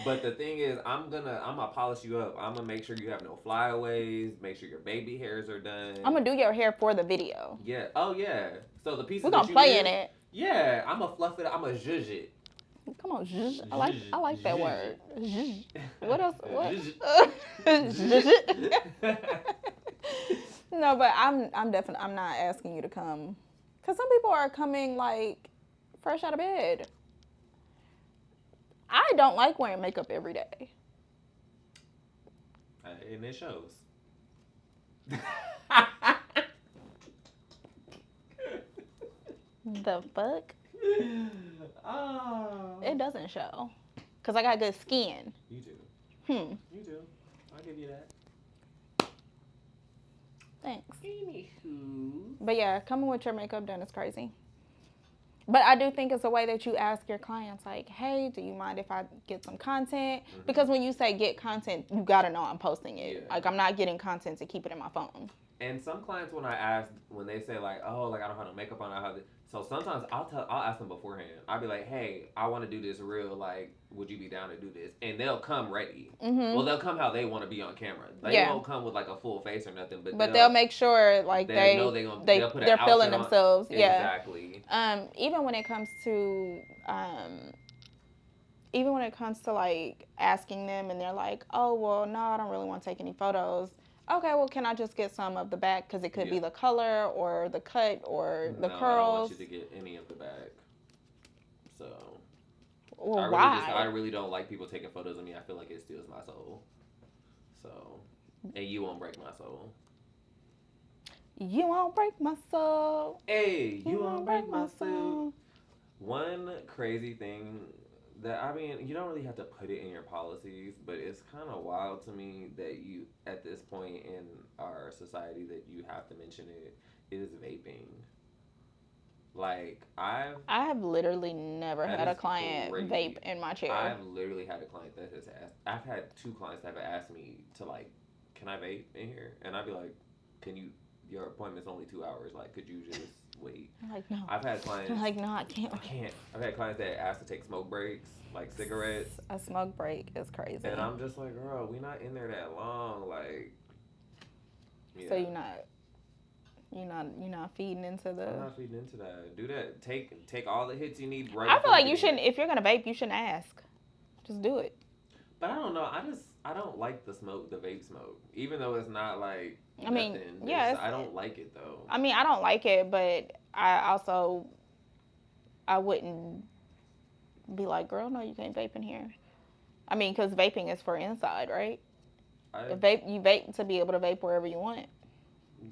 B: But the thing is, I'm gonna polish you up. I'm gonna make sure you have no flyaways. Make sure your baby hairs are done.
A: I'm gonna do your hair for the video.
B: Yeah. Oh yeah. So the pieces
A: We're gonna
B: that you
A: play
B: leave,
A: in it.
B: Yeah, I'm gonna fluff it. I'm gonna zhuzh it.
A: Come on, zhuzh. I like that
B: Zhuzh.
A: word. Zhuzh. What else? What?
B: Zhuzh.
A: Zhuzh. No, but I'm not asking you to come, cause some people are coming like fresh out of bed. I don't like wearing makeup every day.
B: And it shows.
A: The fuck?
B: Oh.
A: It doesn't show. Because I got good skin.
B: You do.
A: You
B: do. I'll give you that.
A: Thanks.
B: Anywho.
A: But yeah, coming with your makeup done is crazy. But I do think it's a way that you ask your clients, like, hey, do you mind if I get some content? Mm-hmm. Because when you say get content, you got to know I'm posting it. Yeah. Like, I'm not getting content to keep it in my phone.
B: And some clients, when I ask, when they say, like, oh, like, I don't have no makeup on, I have this. So sometimes I'll ask them beforehand. I'll be like, hey, I want to do this real, like, would you be down to do this? And they'll come ready. Mm-hmm. Well, they'll come how they want to be on camera. They won't come with, like, a full face or nothing. But they'll make sure, like,
A: they're feeling themselves.
B: Yeah. Exactly.
A: Even when it comes to, like, asking them and they're like, oh, well, no, I don't really want to take any photos. Okay, well, can I just get some of the back? Because it could be the color or the cut or the curls.
B: I don't want you to get any of the back. So,
A: well, why?
B: I really don't like people taking photos of me. I feel like it steals my soul. So, and you won't break my soul.
A: You won't break my soul.
B: Hey, you won't break my soul. One crazy thing that, I mean, you don't really have to put it in your policies, but it's kind of wild to me that you, at this point in our society, that you have to mention it, is vaping. Like, I
A: have literally never had a client vape in my chair.
B: I've literally had a client that has asked, I've had 2 clients that have asked me to, like, can I vape in here? And I'd be like, your appointment's only 2 hours, like, could you just wait?
A: I'm like, no.
B: I've had clients.
A: I'm like, no, I can't.
B: I've had clients that ask to take smoke breaks, like cigarettes.
A: A smoke break is crazy.
B: And I'm just like, girl, we not in there that long, like.
A: Yeah. So you're not feeding into the.
B: I'm not feeding into that. Do that. Take all the hits you need. Right.
A: I feel like you shouldn't. If you're gonna vape, you shouldn't ask. Just do it.
B: But I don't know. I don't like the vape smoke, even though it's not like.
A: I mean, yeah.
B: I don't like it though.
A: I mean, I don't like it, but I wouldn't be like, girl, no, you can't vape in here. I mean, because vaping is for inside, right? You vape to be able to vape wherever you want.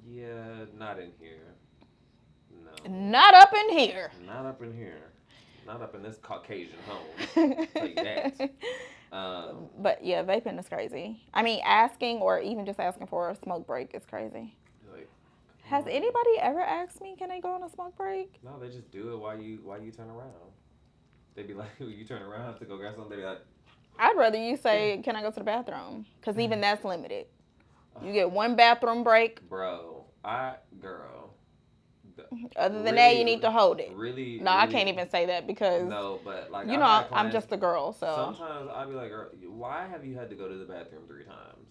B: Yeah, not in here. No.
A: Not up in here.
B: Not up in here. Not up in this Caucasian home. I'll tell you that.
A: But yeah, vaping is crazy. I mean, asking or even just asking for a smoke break is crazy. Like, has anybody ever asked me, can I go on a smoke break?
B: No, they just do it while you turn around. They'd be like, when you turn around to go grab something, they'd be like,
A: I'd rather you say, can I go to the bathroom? Because even that's limited. You get 1 bathroom break.
B: Bro, girl.
A: Other than that, you need to hold it.
B: Really?
A: No, I can't even say that because.
B: No, but like.
A: You know, I'm just a girl, so.
B: Sometimes I'll be like, girl, why have you had to go to the bathroom 3 times?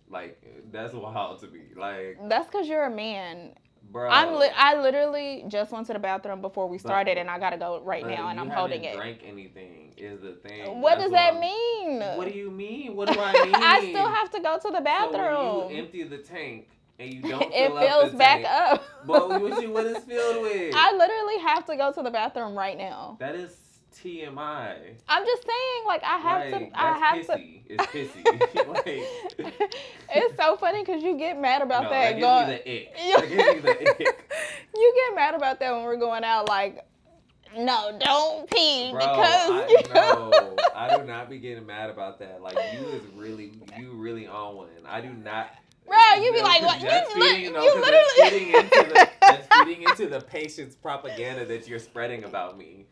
B: Like, that's wild to me. Like.
A: That's because you're a man.
B: Bro.
A: I literally just went to the bathroom before we started, and I gotta go right now, and I'm holding it.
B: You haven't drank anything is the thing.
A: What does that mean?
B: What do you mean? What do I mean?
A: I still have to go to the bathroom.
B: So when you empty the tank and you don't
A: it
B: fill up
A: fills
B: the
A: back
B: tank,
A: up.
B: But what is filled with?
A: I literally have to go to the bathroom right now.
B: That is TMI.
A: I'm just saying, like, I have to.
B: It's pissy. Like,
A: it's so funny because you get mad about that.
B: That gives me the ick.
A: You get mad about that when we're going out. Like, no, don't pee.
B: Bro,
A: because
B: no, I do not be getting mad about that. Like, you really on one. I do not.
A: Bro, you be like, what?
B: That's feeding into the patient's propaganda that you're spreading about me.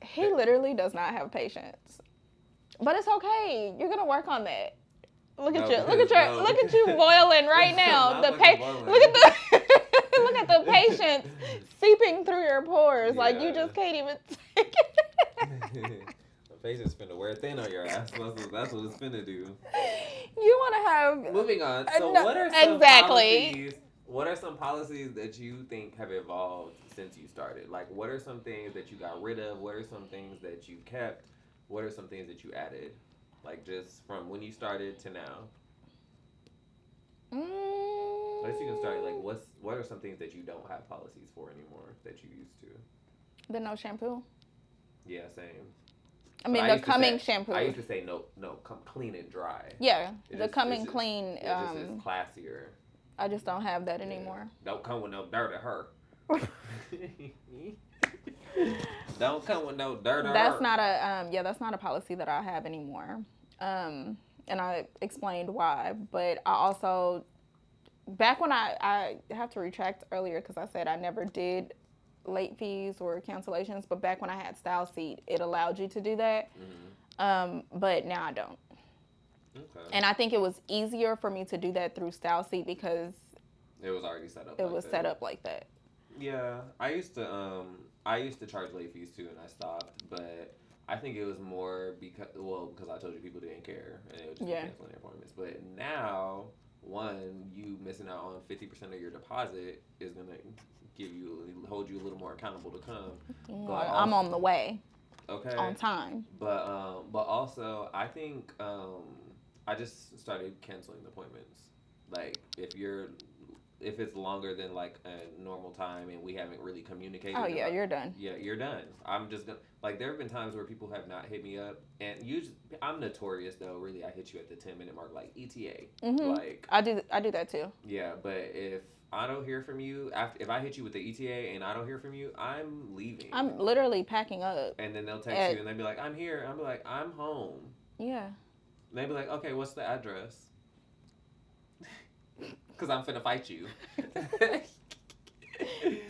A: He literally does not have patience, but it's okay. You're gonna work on that. Look at you boiling right now.
B: Look
A: at the patience seeping through your pores. Yeah. Like you just can't even take it.
B: The patient's finna wear thin on your ass. That's what it's finna do.
A: You wanna have.
B: Moving on. So what are some policies? What are some policies that you think have evolved since you started? Like, what are some things that you got rid of? What are some things that you kept? What are some things that you added? Like, just from when you started to now. I guess you can start, like, what are some things that you don't have policies for anymore that you used to?
A: The no shampoo.
B: Yeah, same.
A: I
B: But
A: mean, the Coming shampoo.
B: I used to say no, no, come clean and dry.
A: Yeah,
B: It
A: the
B: just,
A: Coming Clean.
B: yeah, just is classier.
A: I just don't have that
B: Yeah.
A: anymore.
B: Don't come with no dirt at her. Don't come with no dirt at
A: That's
B: her.
A: not a that's not a policy that I have anymore. And I explained why, but I also back when I have to retract earlier because I said I never did late fees or cancellations, but back when I had Style Seat, it allowed you to do that. But now I don't.
B: Okay.
A: And I think it was easier for me to do that through Style Seat because
B: it was already set up.
A: It was set up like that.
B: Yeah, I used to charge late fees too, and I stopped. But I think it was more because I told you people didn't care and they would just be canceling their appointments. But now, one, you missing out on 50% of your deposit is gonna hold you a little more accountable to come.
A: But I'm on the way.
B: Okay.
A: On time.
B: But also I think I just started canceling the appointments. Like if it's longer than like a normal time and we haven't really communicated.
A: Oh yeah, you're done.
B: Yeah, you're done. I'm just gonna like there have been times where people have not hit me up, and usually I'm notorious though. Really, I hit you at the 10-minute mark, like ETA. Like
A: I do that too.
B: Yeah, but if I don't hear from you if I hit you with the ETA and I don't hear from you, I'm leaving.
A: I'm literally packing up.
B: And then they'll text you and they'll be like, "I'm here." I'm like, "I'm home."
A: Yeah.
B: And they'll be like, "Okay, what's the address?" Because I'm finna fight you.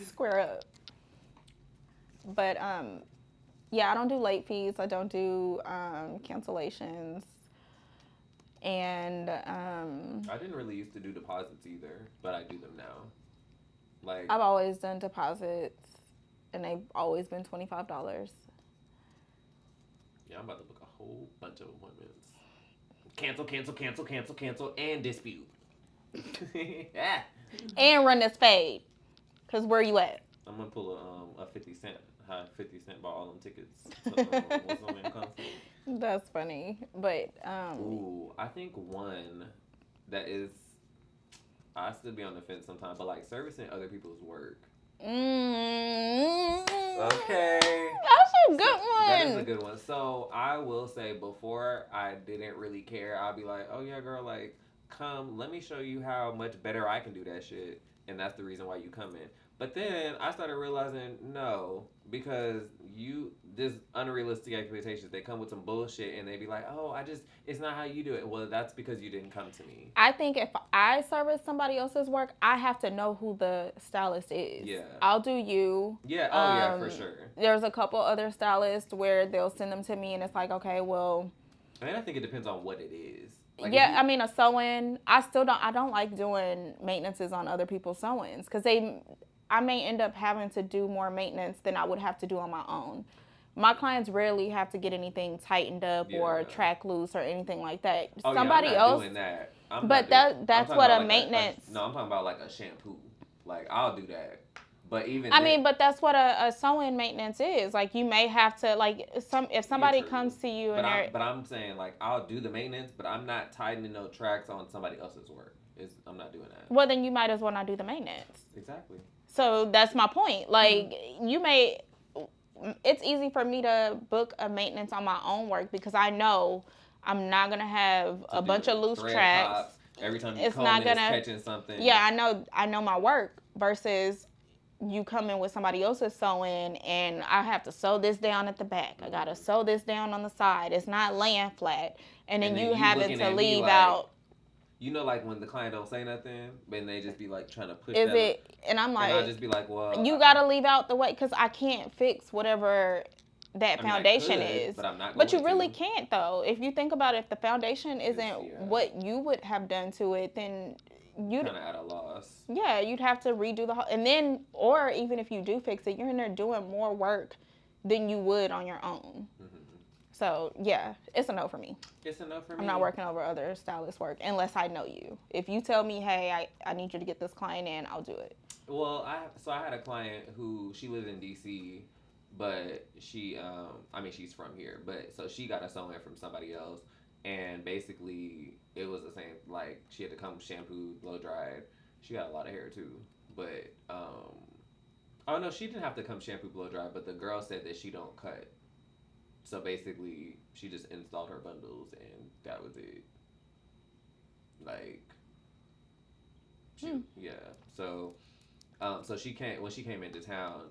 A: Square up. But yeah, I don't do late fees. I don't do cancellations. And
B: I didn't really used to do deposits either, but I do them now. Like
A: I've always done deposits, and they've always been $25.
B: Yeah, I'm about to book a whole bunch of appointments. Cancel, and dispute. Yeah.
A: And run this fade. Cause where you at?
B: I'm gonna pull a 50 cent. 50 Cent bought all them tickets. So, what's on in concert?
A: That's funny, but
B: ooh, I think one that is. I still be on the fence sometimes, but like servicing other people's work. Okay.
A: That's a good one.
B: That is a good one. So I will say before I didn't really care. I'll be like, oh yeah, girl, like come, let me show you how much better I can do that shit, and that's the reason why you come in. But then I started realizing no, because there's unrealistic expectations. They come with some bullshit and they be like, oh, it's not how you do it. Well, that's because you didn't come to me.
A: I think if I service somebody else's work, I have to know who the stylist is.
B: Yeah.
A: I'll do you.
B: Yeah, yeah, for sure.
A: There's a couple other stylists where they'll send them to me and it's like, okay, well.
B: And I think it depends on what it is.
A: Like yeah, I mean, a sew-in, I don't like doing maintenances on other people's sew-ins because I may end up having to do more maintenance than I would have to do on my own. My clients rarely have to get anything tightened up or track loose or anything like that.
B: Oh,
A: somebody
B: yeah, I'm not
A: else
B: doing that.
A: That's what a maintenance.
B: No, I'm talking about like a shampoo. Like I'll do that. But
A: but that's what a sew-in maintenance is. Like you may have to if somebody comes to you
B: but I'm saying like I'll do the maintenance, but I'm not tightening no tracks on somebody else's work. I'm not doing that.
A: Well, then you might as well not do the maintenance.
B: Exactly.
A: So that's my point. Like it's easy for me to book a maintenance on my own work because I know I'm not gonna have a bunch of loose tracks.
B: Pops, every time you come in, it's catching something.
A: Yeah, I know my work versus you come in with somebody else's sewing and I have to sew this down at the back. I gotta sew this down on the side. It's not laying flat. And then you having to leave out.
B: You know, like when the client don't say nothing, but they just be like trying to push.
A: And I'm like,
B: and I'll just be like, well,
A: you gotta leave out the way because I can't fix whatever that foundation is.
B: But I'm not.
A: But you really can't though. If you think about it, if the foundation isn't what you would have done to it, then you'd
B: kind of at a loss.
A: Yeah, you'd have to redo the whole, and then, or even if you do fix it, you're in there doing more work than you would on your own. Mm-hmm. So yeah, it's a no for me.
B: It's a no for me.
A: I'm not working over other stylists' work unless I know you. If you tell me, hey, I need you to get this client in, I'll do it.
B: Well, I had a client who she lives in DC, but she's from here, but so she got a sew-in from somebody else. And basically, it was the same. Like she had to come shampooed, blow dried. She got a lot of hair too, but oh no, she didn't have to come shampoo, blow dry. But the girl said that she don't cut, So basically, she just installed her bundles, and that was it. Like, yeah. So so she came when she came into town.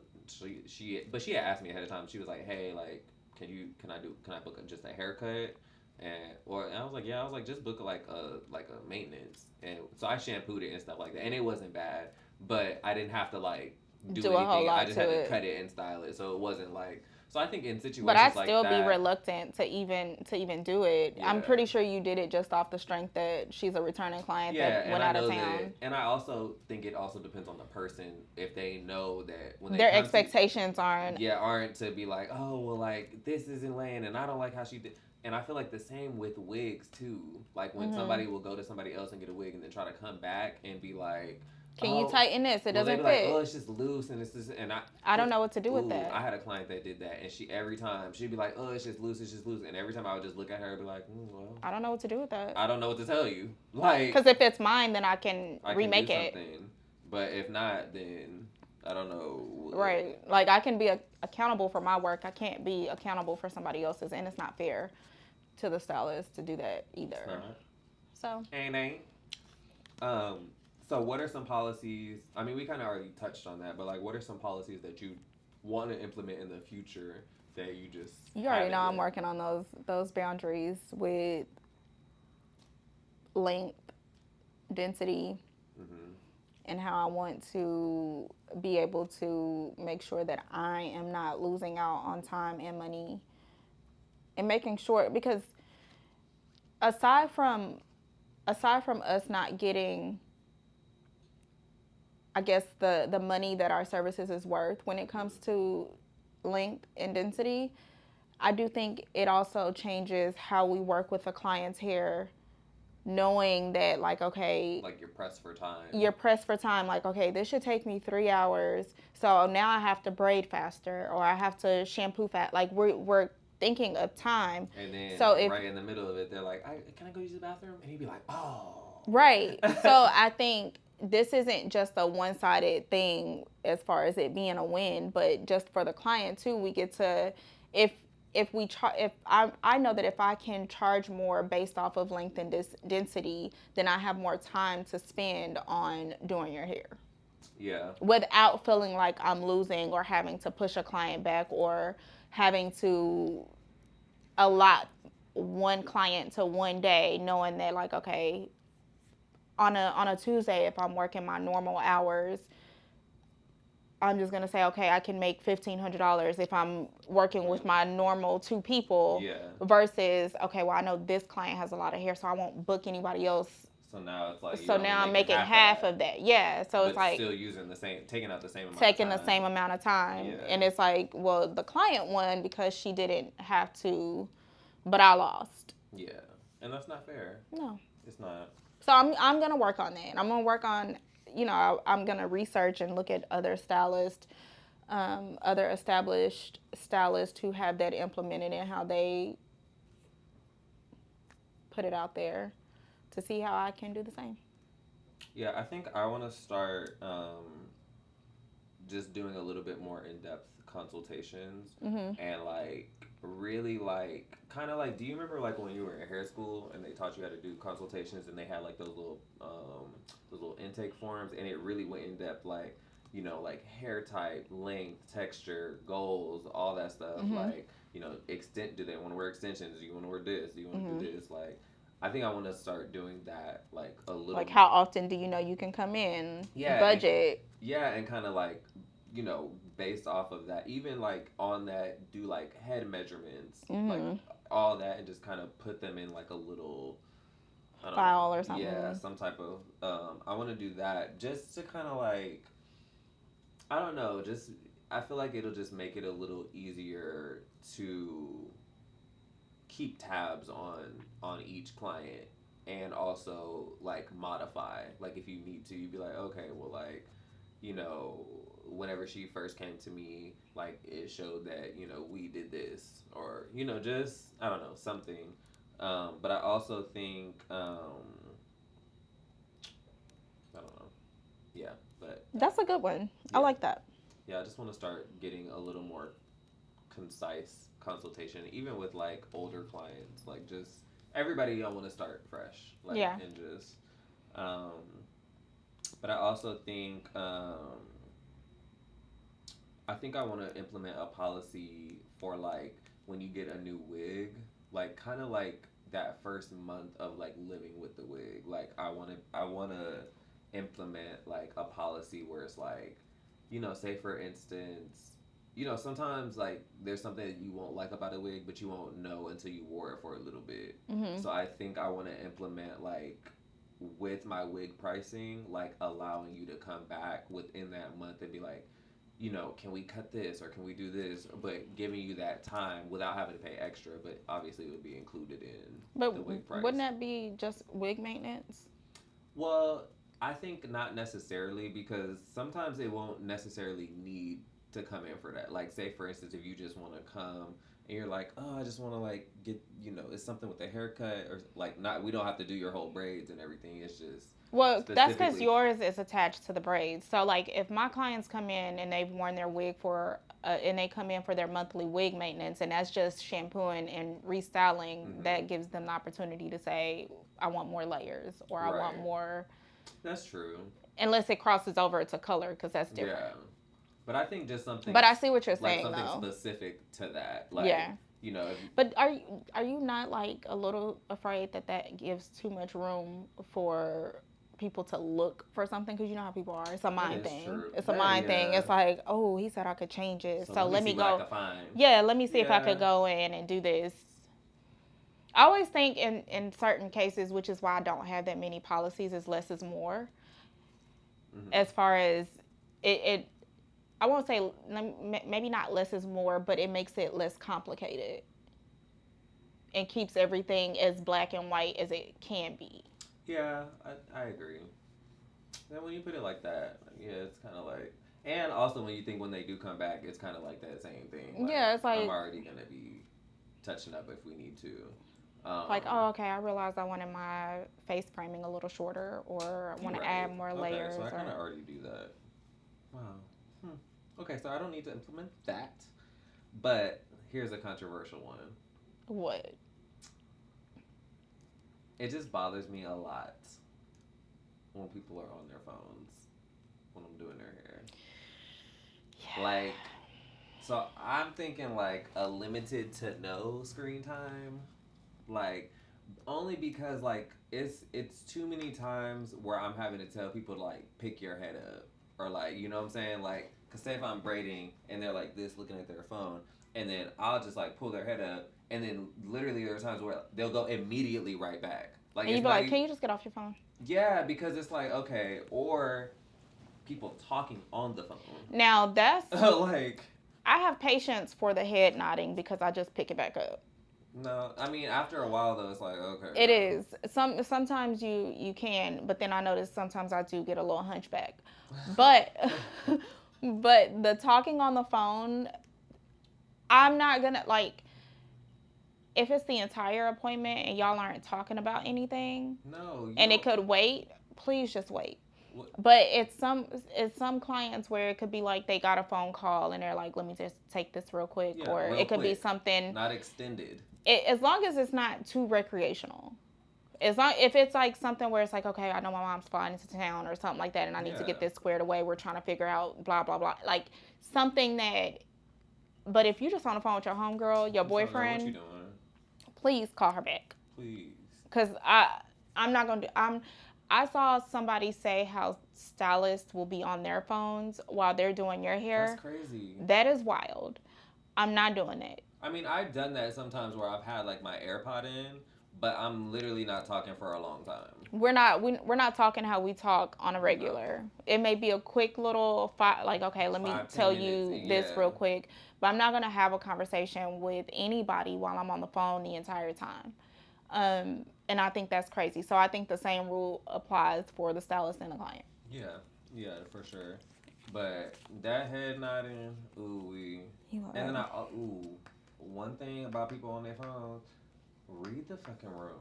B: But she had asked me ahead of time. She was like, "Hey, like, can I book just a haircut?" And I was like, "Yeah." I was like, "Just book like a maintenance." And so I shampooed it and stuff like that, and it wasn't bad. But I didn't have to like do
A: Do a whole
B: anything. I
A: lot
B: just
A: to
B: had to
A: it.
B: cut it and style it, so it wasn't like. So I think in
A: But I'd
B: situations like
A: still be
B: that,
A: reluctant to even do it. I'm
B: yeah.
A: pretty sure you did it just off the strength that she's a returning client
B: Yeah,
A: that
B: and
A: went
B: I
A: out of
B: know that,
A: town.
B: and I also think it also depends on the person if they know that when they
A: Their
B: come to,
A: expectations aren't.
B: yeah, aren't to be like, oh, well, like this isn't laying, and I don't like how she did. And I feel like the same with wigs too. Like when
A: Hmm.
B: somebody will go to somebody else and get a wig, and then try to come back and be like,
A: Can you
B: oh,
A: tighten this? It
B: well, they be
A: doesn't
B: like, oh,
A: fit.
B: it's just loose, and it's just, and
A: I don't know what to do with
B: ooh,
A: that.
B: I had a client that did that, and she every time she'd be like, oh, it's just loose, and every time I would just look at her and be like, well,
A: I don't know what to do with that.
B: I don't know what to tell you. Like,
A: Because if it's mine, then I can
B: I can do
A: remake it.
B: something, but if not, then I don't know.
A: Right. Like I can be accountable for my work. I can't be accountable for somebody else's, and it's not fair to the stylist to do that
B: It's
A: either.
B: not.
A: So
B: Ain't. Um. So, what are some policies? I mean, we kind of already touched on that, but like, what are some policies that you want to implement in the future that you just
A: you already know
B: haven't
A: I'm
B: yet?
A: working on those boundaries with length, density,
B: Mm-hmm.
A: and how I want to be able to make sure that I am not losing out on time and money, and making sure, because aside from us not getting, I guess, the money that our services is worth when it comes
B: Mm-hmm.
A: to length and density, I do think it also changes how we work with a client's hair, knowing that, like, okay,
B: Like you're pressed for time.
A: you're pressed for time. Like, okay, this should take me 3 hours, so now I have to braid faster, or I have to shampoo fast. Like, we're thinking of time.
B: And then
A: So if
B: right in the middle of it, they're like, can I go use the bathroom?" And he'd be like, "Oh."
A: right, so I think this isn't just a one-sided thing as far as it being a win, but just for the client too, we get to, if if I know that if I can charge more based off of length and density, then I have more time to spend on doing your hair
B: Yeah.
A: without feeling like I'm losing or having to push a client back or having to allot one client to one day, knowing that, like, okay, on a Tuesday, if I'm working my normal hours, I'm just gonna say, okay, I can make $1,500 if I'm working with my normal two people,
B: Yeah.
A: versus, okay, well, I know this client has a lot of hair, so I won't book anybody else.
B: So now it's like
A: So
B: you're only
A: now I'm
B: making
A: making half of that. Yeah. So it's
B: but
A: like
B: still using the same, taking out the same amount of
A: taking the
B: time.
A: same amount of time,
B: Yeah.
A: and it's like, well, the client won because she didn't have to, but I lost.
B: Yeah, and that's not fair.
A: No.
B: It's not.
A: So I'm gonna work on that. I'm gonna work on, I'm gonna research and look at other stylists, other established stylists who have that implemented and how they put it out there, to see how I can do the same.
B: Yeah, I think I want to start just doing a little bit more in-depth consultations,
A: Mhm.
B: and like really like kind of like, do you remember like when you were in hair school and they taught you how to do consultations, and they had like those little intake forms, and it really went in depth, like, like hair type, length, texture, goals, all that stuff.
A: Mhm.
B: Like, extent, do they want to wear extensions, do you want to wear this, do you want to
A: Mhm.
B: do this, like, I think I want to start doing that, like a little.
A: Like, how often do you know you can come in?
B: Yeah, and
A: Budget.
B: yeah, and kind of like, based off of that, even like on that, do like head measurements, like
A: Mhm.
B: all that, and just kind of put them in like a little, I don't know,
A: File or
B: yeah,
A: something.
B: some type of. I want to do that just to kind of like, I don't know, just I feel like it'll just make it a little easier to keep tabs on each client, and also like modify, like if you need to, you'd be like, okay, well, like, whenever she first came to me, like it showed that, we did this, or, just, I don't know, something. But I also think, I don't know. Yeah, but
A: That's a good one. I
B: yeah,
A: like that.
B: yeah, I just want to start getting a little more concise consultation, even with like older clients. Like just everybody don't want to start fresh, like
A: Yeah.
B: and just. Um, but I also think I think I want to implement a policy for like when you get a new wig, like kind of like that first month of like living with the wig. Like I want to implement like a policy where it's like, say for instance, sometimes like there's something that you won't like about a wig, but you won't know until you wore it for a little bit.
A: Mhm.
B: So I think I want to implement like with my wig pricing, like allowing you to come back within that month and be like, can we cut this or can we do this? But giving you that time without having to pay extra, but obviously it would be included in
A: But
B: the wig price.
A: wouldn't that be just wig maintenance?
B: Well, I think not necessarily because sometimes it won't necessarily need to come in for that. Like, say for instance, if you just want to come and you're like, oh, I just want to like get, it's something with a haircut or like not. We don't have to do your whole braids and everything. It's just
A: Well, that's because
B: specifically.
A: yours is attached to the braids. So, like, if my clients come in and they've worn their wig and they come in for their monthly wig maintenance, and that's just shampooing and restyling,
B: Mm-hmm.
A: that gives them the opportunity to say, I want more layers or I want
B: Right.
A: more,
B: That's true.
A: unless it crosses over to color, because that's different.
B: Yeah. But I think just something
A: But I see what you're
B: like
A: saying,
B: something
A: though.
B: specific to that,
A: Yeah.
B: like if
A: But are you not like a little afraid that that gives too much room for people to look for something? Because you know how people are. It's a
B: that
A: mind
B: is
A: thing.
B: true.
A: It's a
B: That
A: mind thing.
B: yeah.
A: It's like, oh, he said I could change it,
B: So
A: so
B: let me
A: let
B: see
A: me
B: what I
A: go.
B: can find.
A: Yeah, let me see if I could
B: Yeah.
A: go in and do this. I always think in certain cases, which is why I don't have that many policies, is less is more.
B: Mm-hmm.
A: As far as it I won't say maybe not less is more, but it makes it less complicated and keeps everything as black and white as it can be.
B: Yeah, I agree. Then when you put it like that, yeah, it's kind of like, and also when you think when they do come back, it's kind of like that same thing. Like
A: Yeah, it's
B: I'm
A: like
B: already gonna be touching up if we need to.
A: oh, okay, I realized I wanted my face framing a little shorter, or I
B: You're
A: want to add
B: right.
A: more
B: Okay, so
A: layers,
B: I kind
A: or
B: of already do that. Wow. Okay, so I don't need to implement that. But here's a controversial one.
A: what?
B: It just bothers me a lot when people are on their phones when I'm doing their hair.
A: Yeah.
B: Like, so I'm thinking like a limited to no screen time. Like, only because like it's too many times where I'm having to tell people to like pick your head up or like you know what I'm saying like because say if I'm braiding and they're like this looking at their phone and then I'll just like pull their head up and then literally there are times where they'll go immediately right back like
A: And
B: it's
A: you'd be
B: not
A: like,
B: even
A: can you just get off your phone?
B: yeah because it's like okay or people talking on the phone
A: Now that's
B: like
A: I have patience for the head nodding because I just pick it back up.
B: no I mean after a while though it's like okay
A: It
B: bro.
A: is sometimes you can, but then I notice sometimes I do get a little hunchback. But but the talking on the phone, I'm not gonna like if it's the entire appointment and y'all aren't talking about anything
B: No, you
A: and it
B: don't.
A: could wait, please just wait.
B: What?
A: But it's some clients where it could be like they got a phone call and they're like, let me just take this real quick,
B: Yeah,
A: or
B: real
A: it could be
B: quick,
A: something.
B: not extended.
A: As long as it's not too recreational. As long if it's like something where it's like, okay, I know my mom's flying into town or something like that, and I need to
B: Yeah.
A: get this squared away. We're trying to figure out blah blah blah, like something that. But if you just on the phone with your homegirl, your
B: Just don't know what you
A: boyfriend,
B: doing.
A: please call her back.
B: Please.
A: Cause I'm not gonna do. I saw somebody say how stylists will be on their phones while they're doing your
B: That's
A: hair.
B: crazy.
A: That is wild. I'm not doing it.
B: I mean, I've done that sometimes where I've had like my AirPod in, but I'm literally not talking for a long time.
A: We're not talking how we talk on a
B: No.
A: regular. It may be a quick little like, okay, let me
B: 5, 10
A: tell
B: minutes.
A: you this
B: Yeah.
A: real quick, but I'm not gonna have a conversation with anybody while I'm on the phone the entire time. And I think that's crazy. So I think the same rule applies for the stylist and the client.
B: Yeah. Yeah, for sure. But that head nodding, ooh wee.
A: You
B: And then
A: are.
B: one thing about people on their phones, read the fucking room.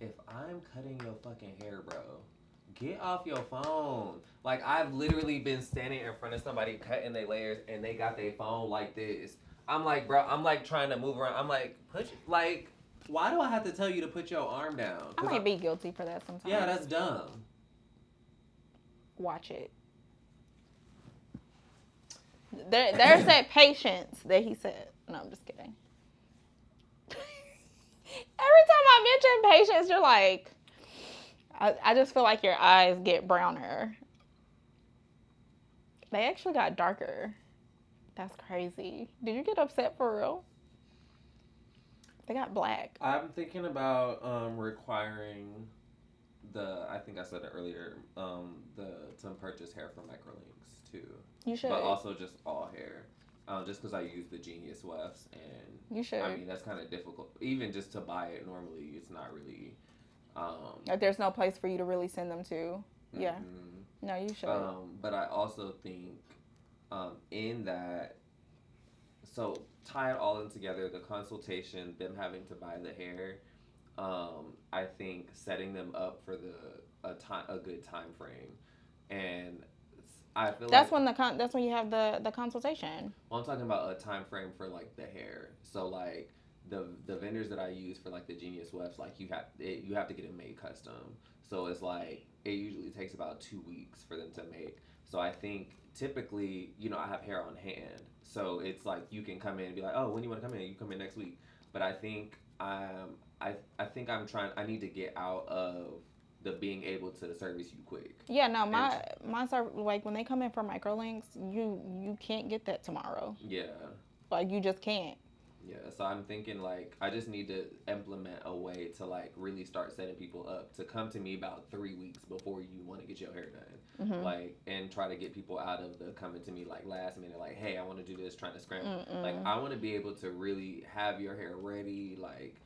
B: If I'm cutting your fucking hair, bro, get off your phone. Like I've literally been standing in front of somebody cutting their layers and they got their phone like this. I'm like, bro, I'm like trying to move around. I'm like, like, why do I have to tell you to put your arm down?
A: I might be guilty for that sometimes.
B: Yeah, that's dumb.
A: Watch it. There's that patience that he said. No, I'm just kidding. Every time I mention patience, you're like, I just feel like your eyes get browner. They actually got darker. That's crazy. Did you get upset for real? They got black.
B: I'm thinking about requiring I think I said it earlier, to purchase hair from microlinks too.
A: You should.
B: But also just all hair. Just because I use the Genius Wefts, and
A: you should.
B: I mean, that's kind of difficult. Even just to buy it normally, it's not really.
A: Like there's no place for you to really send them to. Yeah.
B: Mm-hmm.
A: No, you should.
B: But I also think, in that, so tie it all in together, the consultation, them having to buy the hair, I think setting them up for a good time frame, and I feel
A: that's
B: like
A: that's when you have the consultation.
B: Well, I'm talking about a time frame for like the hair. So like the vendors that I use for like the Genius Wefts, like you have to get it made custom. So it's like it usually takes about 2 weeks for them to make. So I think typically, I have hair on hand. So it's like you can come in and be like, oh, when you want to come in? You come in next week. But I think I think I need to get out of the being able to service you quick.
A: Yeah, no, mine's are like when they come in for microlinks, you can't get that tomorrow.
B: Yeah.
A: Like you just can't.
B: Yeah, so I'm thinking like I just need to implement a way to like really start setting people up to come to me about 3 weeks before you want to get your hair done, like, and try to get people out of the coming to me like last minute, like, hey, I want to do this, trying to scramble. Like I want to be able to really have your hair ready, like,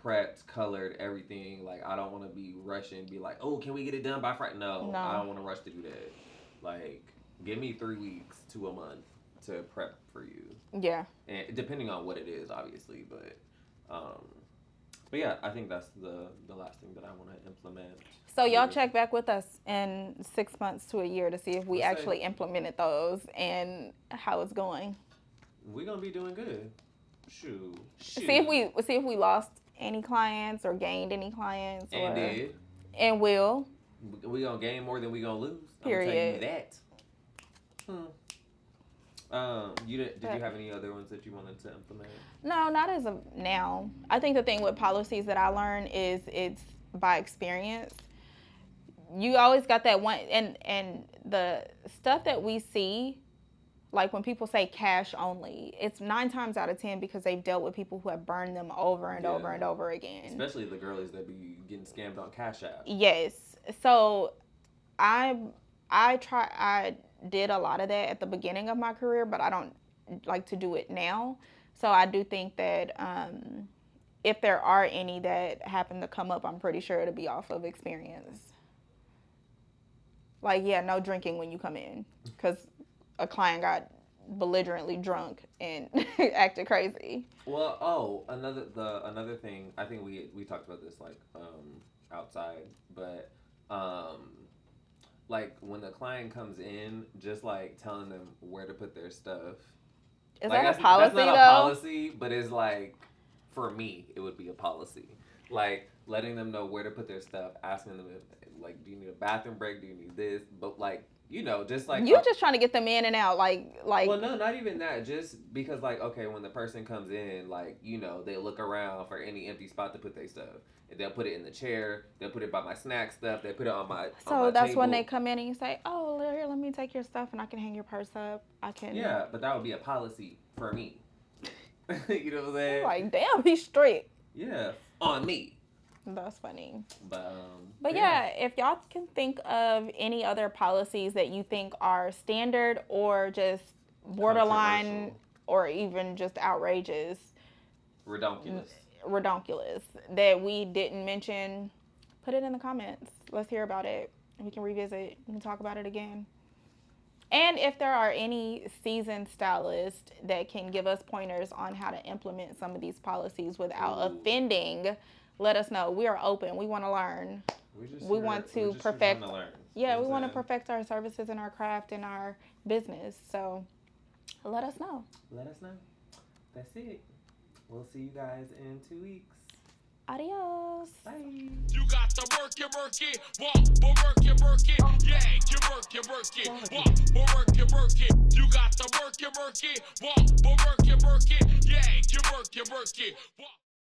B: prepped, colored, everything. Like I don't want to be rushing, be like, oh, can we get it done by Friday? No, I don't want to rush to do that. Like, give me 3 weeks to a month to prep for you.
A: Yeah.
B: And depending on what it is, obviously, but yeah, I think that's the last thing that I want to implement.
A: So y'all check back with us in 6 months to a year to see if we actually implemented those and how it's going.
B: We're gonna be doing good. Shoot.
A: See if we lost any clients or gained any clients. And will.
B: We gonna gain more than we gonna lose.
A: Period.
B: I'm telling you that. Did you have any other ones that you wanted to implement?
A: No, not as of now. I think the thing with policies that I learned is it's by experience. You always got that one, and the stuff that we see, like when people say cash only, it's 9 times out of 10 because they've dealt with people who have burned them over and over and over again.
B: Especially the girlies that be getting scammed on Cash App.
A: Yes. So I did a lot of that at the beginning of my career, but I don't like to do it now. So I do think that if there are any that happen to come up, I'm pretty sure it'll be off of experience. Like, yeah, no drinking when you come in because a client got belligerently drunk and acted crazy.
B: Well, another thing, I think we talked about this like outside, but like when the client comes in, just like telling them where to put their stuff.
A: Is
B: like,
A: that a policy though?
B: That's not a policy, but it's like, for me, it would be a policy. Like letting them know where to put their stuff, asking them if, like, do you need a bathroom break? Do you need this? But like, just like
A: you're just trying to get them in and out, like.
B: Well, no, not even that. Just because, like, okay, when the person comes in, like, they look around for any empty spot to put their stuff. They'll put it in the chair. They'll put it by my snack stuff. They put it on my.
A: So
B: on my
A: that's
B: table.
A: when they come in and you say, "Oh, here, let me take your stuff, and I can hang your purse up. I can."
B: Yeah, but that would be a policy for me. You know what I'm saying?
A: Like, damn, he's strict.
B: Yeah, on me.
A: That's funny.
B: But
A: yeah, if y'all can think of any other policies that you think are standard or just borderline or even just outrageous, redonkulous that we didn't mention, put it in the comments. Let's hear about it. We can revisit. We can talk about it again. And if there are any seasoned stylists that can give us pointers on how to implement some of these policies without offending, let us know. We are open. We want to learn. We want to perfect. Yeah, we want to perfect our services and our craft and our business. So let us know.
B: Let us know. That's it. We'll see you guys in 2 weeks.
A: Adios.
B: Bye.
C: You got to work it, walk, but work it, yeah, you work it, walk, but work it. You got to work it, walk, but work it, yeah, you work it, walk.